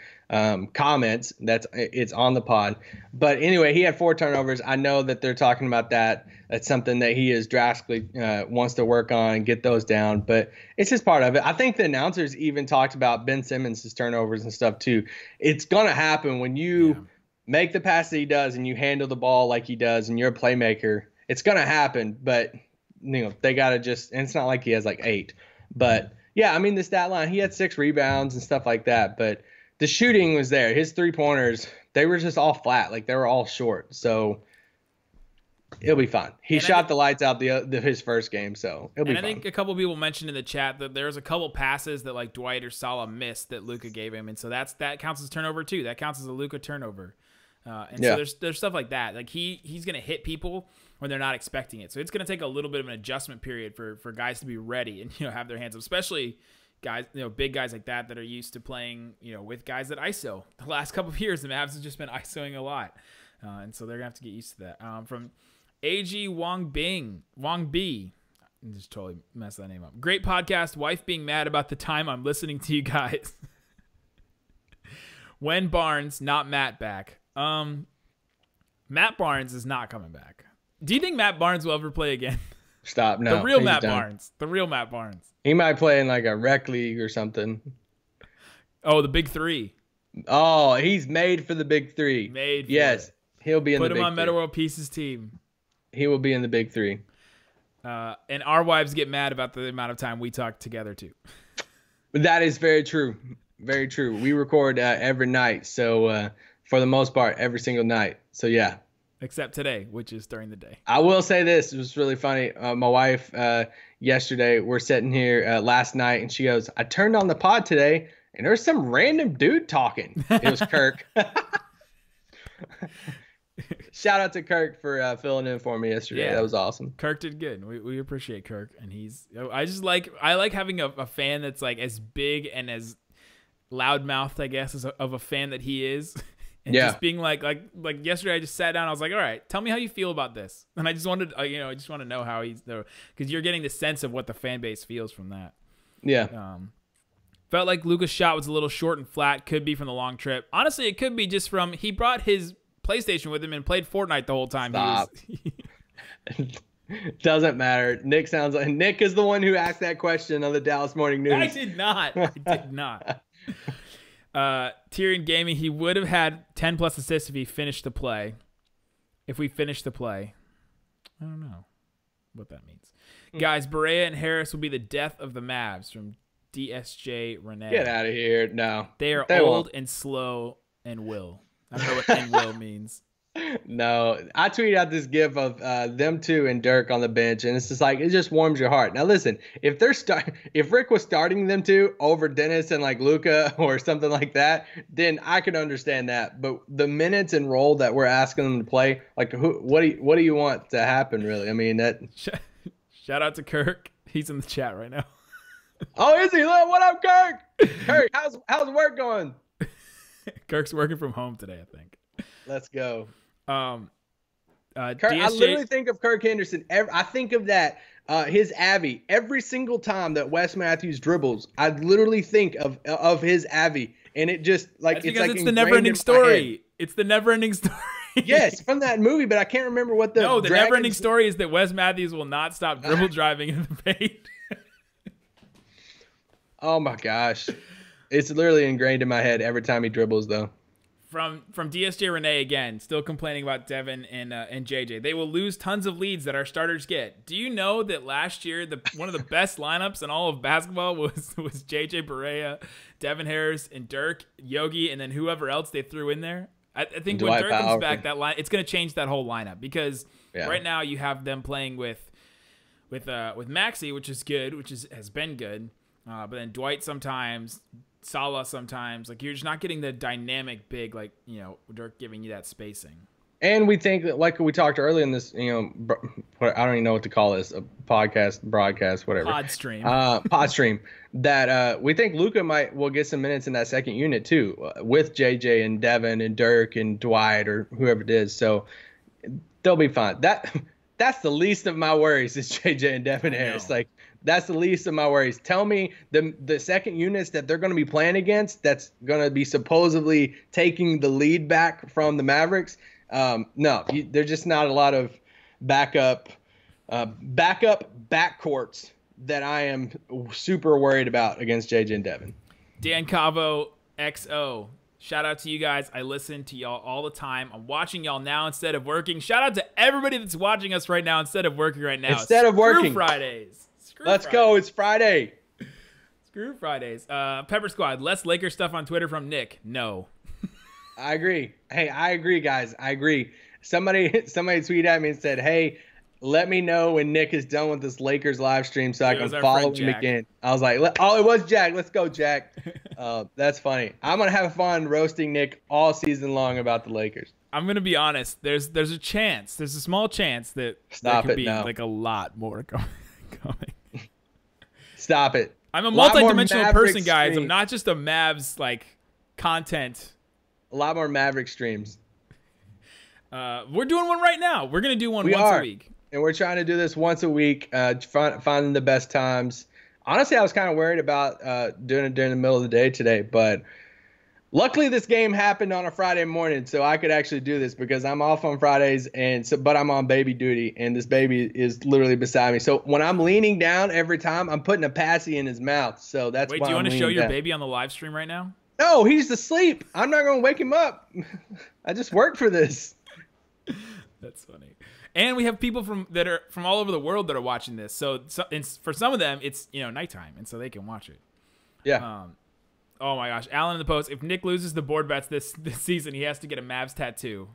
comments. It's on the pod. But anyway, he had 4 turnovers. I know that they're talking about that. That's something that he is drastically wants to work on and get those down. But it's just part of it. I think the announcers even talked about Ben Simmons' turnovers and stuff too. It's going to happen when you make the pass that he does and you handle the ball like he does and you're a playmaker. It's going to happen, but they got to just – and it's not like he has like 8. But, yeah, I mean, the stat line, he had 6 rebounds and stuff like that. But the shooting was there. His three-pointers, they were just all flat. Like, they were all short. So it'll be fine. He shot the lights out his first game, so it'll be fine. And I think a couple people mentioned in the chat that there's a couple passes that, like, Dwight or Salah missed that Luka gave him. And so that counts as turnover, too. That counts as a Luka turnover. So there's stuff like that. Like, he's going to hit people when they're not expecting it. So it's going to take a little bit of an adjustment period for guys to be ready and, have their hands up, especially guys, big guys like that are used to playing, with guys that ISO. The last couple of years, the Mavs have just been ISOing a lot. And so they're going to have to get used to that. From AG Wang B. I just totally messed that name up. Great podcast. Wife being mad about the time I'm listening to you guys. When Barnes, not Matt, back. Matt Barnes is not coming back. Do you think Matt Barnes will ever play again? Stop. No. The real Matt Barnes. The real Matt Barnes. He might play in like a rec league or something. Oh, the big 3. Oh, he's made for the big 3. Yes, he'll be in the big 3. Put him on Meta World Peace's team. He will be in the big 3. And our wives get mad about the amount of time we talk together too. That is very true. Very true. We record every night, so for the most part, every single night. So yeah. Except today, which is during the day. I will say this. It was really funny. My wife, yesterday, we're sitting here last night, and she goes, I turned on the pod today, and there's some random dude talking. It was Kirk. Shout out to Kirk for filling in for me yesterday. Yeah, that was awesome. Kirk did good. We appreciate Kirk. And I like having a fan that's like as big and as loudmouthed, I guess, of a fan that he is. And just being like yesterday, I just sat down. I was like, all right, tell me how you feel about this. And I just wanted, I just want to know how he's there, because you're getting the sense of what the fan base feels from that. Yeah. Felt like Luka's shot was a little short and flat. Could be from the long trip. Honestly, it could be just from he brought his PlayStation with him and played Fortnite the whole time. Stop. Doesn't matter. Nick is the one who asked that question on the Dallas Morning News. I did not. Tyrion Gaming, he would have had 10 plus assists if he finished the play. If we finished the play. I don't know what that means. Guys, Barea and Harris will be the death of the Mavs from DSJ Renee. Get out of here. No. They are old and slow and will. I don't know what and will means. No, I tweeted out this gif of them two and Dirk on the bench, and it's just like, it just warms your heart. Now listen, if Rick was starting them two over Dennis and like Luka or something like that, then I could understand that. But the minutes and role that we're asking them to play, like what do you want to happen really? I mean that. Shout out to Kirk. He's in the chat right now. Oh, is he? Look, what up, Kirk? Kirk, how's work going? Kirk's working from home today, I think. Let's go. Kirk, I literally think of Kirk Henderson. I think of that. His Avi every single time that Wes Matthews dribbles. I literally think of his Avi, and it just like it's like the never-ending story. It's the never-ending story. Yes, from that movie, but I can't remember what the never-ending story is that Wes Matthews will not stop dribble driving in the paint. Oh my gosh, it's literally ingrained in my head every time he dribbles, though. From DSJ Renee again, still complaining about Devin and JJ. They will lose tons of leads that our starters get. Do you know that last year one of the best lineups in all of basketball was JJ Barea, Devin Harris, and Dirk, Yogi, and then whoever else they threw in there? I think when Dirk comes back, that line it's going to change that whole lineup because right now you have them playing with Maxi, which is good, has been good, but then Dwight sometimes. Salah sometimes, like you're just not getting the dynamic big, like, you know, Dirk giving you that spacing. And we think that, like we talked earlier in this, you know, I don't even know what to call this, a podcast, broadcast, whatever. Pod stream. That we think Luka will get some minutes in that second unit too, with JJ and Devin and Dirk and Dwight or whoever it is. So they'll be fine. That's the least of my worries is JJ and Devin Harris. Like, that's the least of my worries. Tell me the second units that they're going to be playing against that's going to be supposedly taking the lead back from the Mavericks. No, there's just not a lot of backup backcourts that I am super worried about against JJ and Devin. Dan Cavo XO. Shout out to you guys. I listen to y'all all the time. I'm watching y'all now instead of working. Shout out to everybody that's watching us right now instead of working right now. Instead of working. Fridays. Let's go. It's Friday. Screw Fridays. Pepper Squad. Less Lakers stuff on Twitter from Nick. No. I agree. Hey, I agree, guys. I agree. Somebody tweeted at me and said, hey, let me know when Nick is done with this Lakers live stream so I can follow him again. I was like, oh, it was Jack. Let's go, Jack. That's funny. I'm going to have fun roasting Nick all season long about the Lakers. I'm going to be honest. There's a chance. There's a small chance that there could be like a lot more coming. Stop it. I'm a multi-dimensional person, guys. I'm not just a Mavs like content. A lot more Maverick streams. We're doing one right now. We're gonna do one once a week, and we're trying to do this once a week. Finding the best times. Honestly, I was kind of worried about doing it during the middle of the day today, but luckily this game happened on a Friday morning, so I could actually do this because I'm off on Fridays, but I'm on baby duty, and this baby is literally beside me. So when I'm leaning down every time, I'm putting a passy in his mouth. So that's why. Wait, do you want to show your down. Baby on the live stream right now? No, he's asleep. I'm not going to wake him up. I just worked for this. That's funny. And we have people from all over the world that are watching this. So for some of them, it's nighttime, and so they can watch it. Yeah. Oh my gosh, Alan in the post. If Nick loses the board bets this season, he has to get a Mavs tattoo.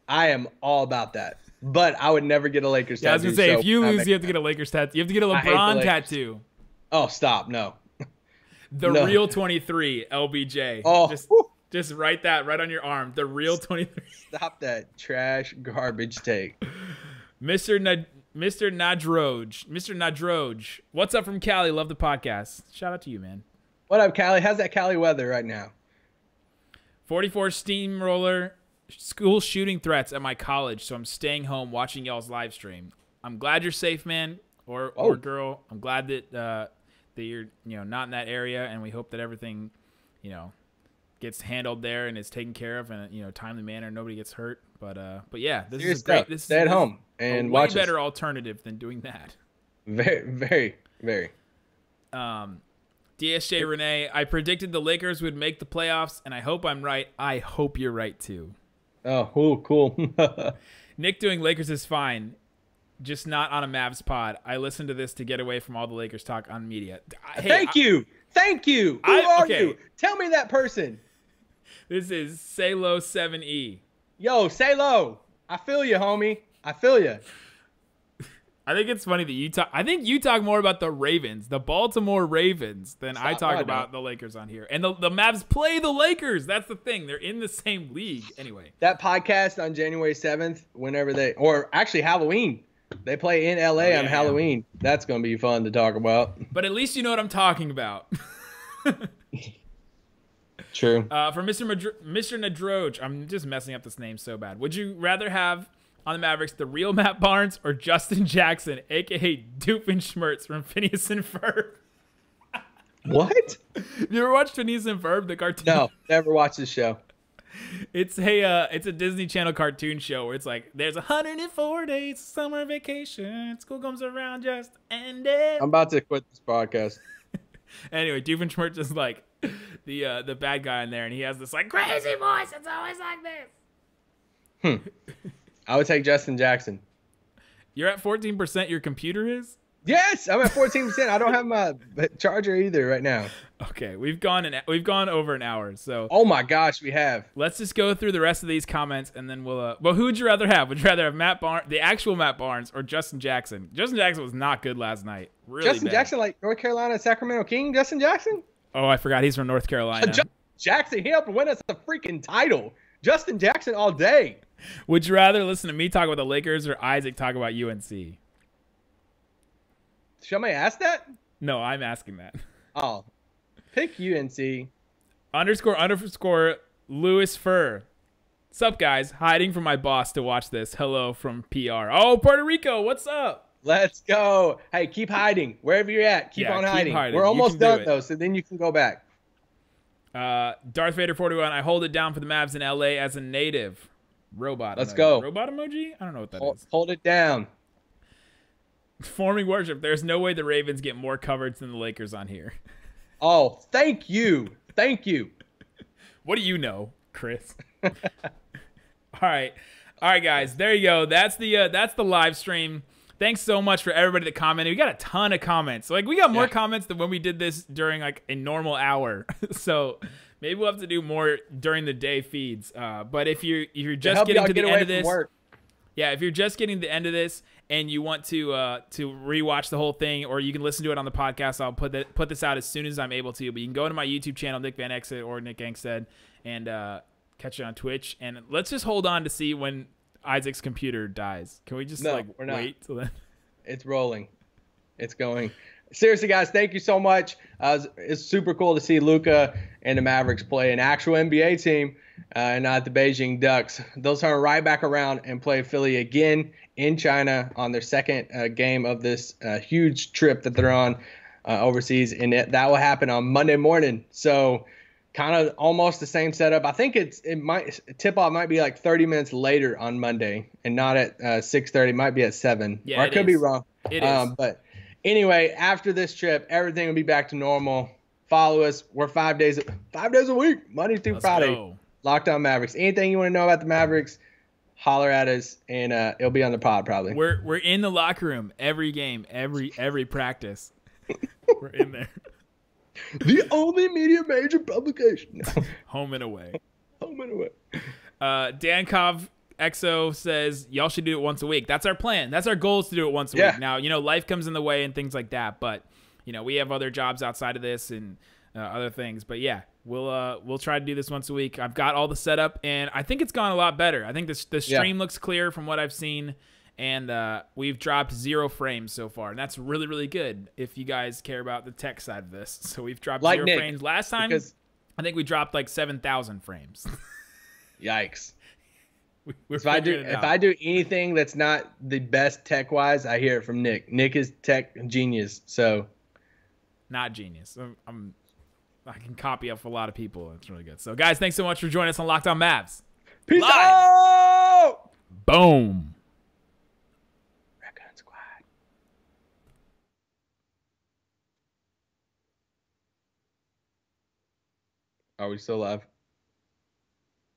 I am all about that, but I would never get a Lakers tattoo. I was gonna say if you lose, you have to get a Lakers tattoo. You have to get a LeBron tattoo. Oh, stop! No. The real 23 LBJ. Oh. Just write that right on your arm. The real 23. Stop that trash garbage take. Mr. Nadroj. What's up from Cali? Love the podcast. Shout out to you, man. What up, Cali? How's that Cali weather right now? 44 steamroller. School shooting threats at my college, so I'm staying home watching y'all's live stream. I'm glad you're safe, man, or girl. I'm glad that you're not in that area, and we hope that everything gets handled there and is taken care of in a timely manner. Nobody gets hurt. But yeah, this is great. This Stay at home and a watch way better alternative than doing that. Very, very, very. DSJ Renee, I predicted the Lakers would make the playoffs, and I hope I'm right. I hope you're right too. Oh, cool. Nick doing Lakers is fine, just not on a Mavs pod. I listened to this to get away from all the Lakers talk on media. Hey, Thank you. Who are you? Tell me that person. This is Salo 7E. Yo, Salo. I feel you, homie. I feel you. I think it's funny that you talk. I think you talk more about the Ravens, the Baltimore Ravens, than I talk about the Lakers on here. And the Mavs play the Lakers. That's the thing. They're in the same league. Anyway. That podcast on January 7th, or actually Halloween, They play in LA on Halloween. That's going to be fun to talk about. But at least you know what I'm talking about. True. For Mr. Nadroge, I'm just messing up this name so bad. Would you rather have on the Mavericks the real Matt Barnes or Justin Jackson, a.k.a. Doofenshmirtz from Phineas and Ferb? What? You ever watched Phineas and Ferb, the cartoon? No, never watched this show. It's a Disney Channel cartoon show where it's like there's 104 days summer vacation, school comes around just ended. I'm about to quit this podcast. Anyway, Doofenshmirtz is like the bad guy in there, and he has this like crazy voice. It's always like this. I would take Justin Jackson. You're at 14%. Your computer is? Yes, I'm at 14%. I don't have my charger either right now. Okay, we've gone over an hour. So oh my gosh, we have. Let's just go through the rest of these comments, and then we'll. Well, who would you rather have? Would you rather have Matt Barnes, the actual Matt Barnes, or Justin Jackson? Justin Jackson was not good last night. Really Justin bad. Jackson, like North Carolina, Sacramento King. Justin Jackson. Oh, I forgot he's from North Carolina. Jackson, he helped win us the freaking title. Justin Jackson all day. Would you rather listen to me talk about the Lakers or Isaac talk about UNC? Somebody ask that? No, I'm asking that. Oh, pick UNC. __ Lewis Fur. Sup, guys? Hiding from my boss to watch this. Hello from PR. Oh, Puerto Rico. What's up? Let's go. Hey, keep hiding. Wherever you're at, keep on hiding. We're almost done, though, so then you can go back. Darth Vader 41. I hold it down for the Mavs in LA as a native. Robot. Let's go. Robot emoji? I don't know what that is. Hold it down. Forming worship. There's no way the Ravens get more coverage than the Lakers on here. Oh, thank you. Thank you. What do you know, Chris? All right, guys. There you go. That's the live stream. Thanks so much for everybody that commented. We got a ton of comments. Like we got more comments than when we did this during like a normal hour. So maybe we'll have to do more during the day feeds. But if you're just getting to the end of this, if you're just getting to the end of this and you want to rewatch the whole thing, or you can listen to it on the podcast, I'll put this out as soon as I'm able to. But you can go to my YouTube channel, Nick Van Exit or Nick Angstadt, and catch it on Twitch. And let's just hold on to see when Isaac's computer dies. Can we just wait till then? It's rolling. It's going. Seriously, guys, thank you so much. It's super cool to see Luka and the Mavericks play an actual NBA team and not the Beijing Ducks. They'll turn right back around and play Philly again in China on their second game of this huge trip that they're on overseas, and that will happen on Monday morning. So kind of almost the same setup. I think tip-off might be like 30 minutes later on Monday and not at 6:30. It might be at 7. Yeah, or I could be wrong. It is. But anyway, after this trip, everything will be back to normal. Follow us. We're 5 days a week, Monday through Friday. Go. Locked On Mavericks. Anything you want to know about the Mavericks, holler at us, and it'll be on the pod probably. We're in the locker room every game, every practice. We're in there. The only media major publication. Home and away. Home and away. Dankov XO says y'all should do it once a week. That's our plan. That's our goal, is to do it once a week. Now, life comes in the way and things like that, but we have other jobs outside of this and other things. But yeah, we'll try to do this once a week. I've got all the setup, and I think it's gone a lot better. I think the stream looks clear from what I've seen. And we've dropped 0 frames so far, and that's really, really good if you guys care about the tech side of this. So we've dropped 0 frames. Last time, I think we dropped like 7,000 frames. Yikes. If I do anything that's not the best tech-wise, I hear it from Nick. Nick is tech genius, so. Not genius. I can copy off a lot of people. It's really good. So, guys, thanks so much for joining us on Locked On Mavs. Peace out! Boom. Are we still live?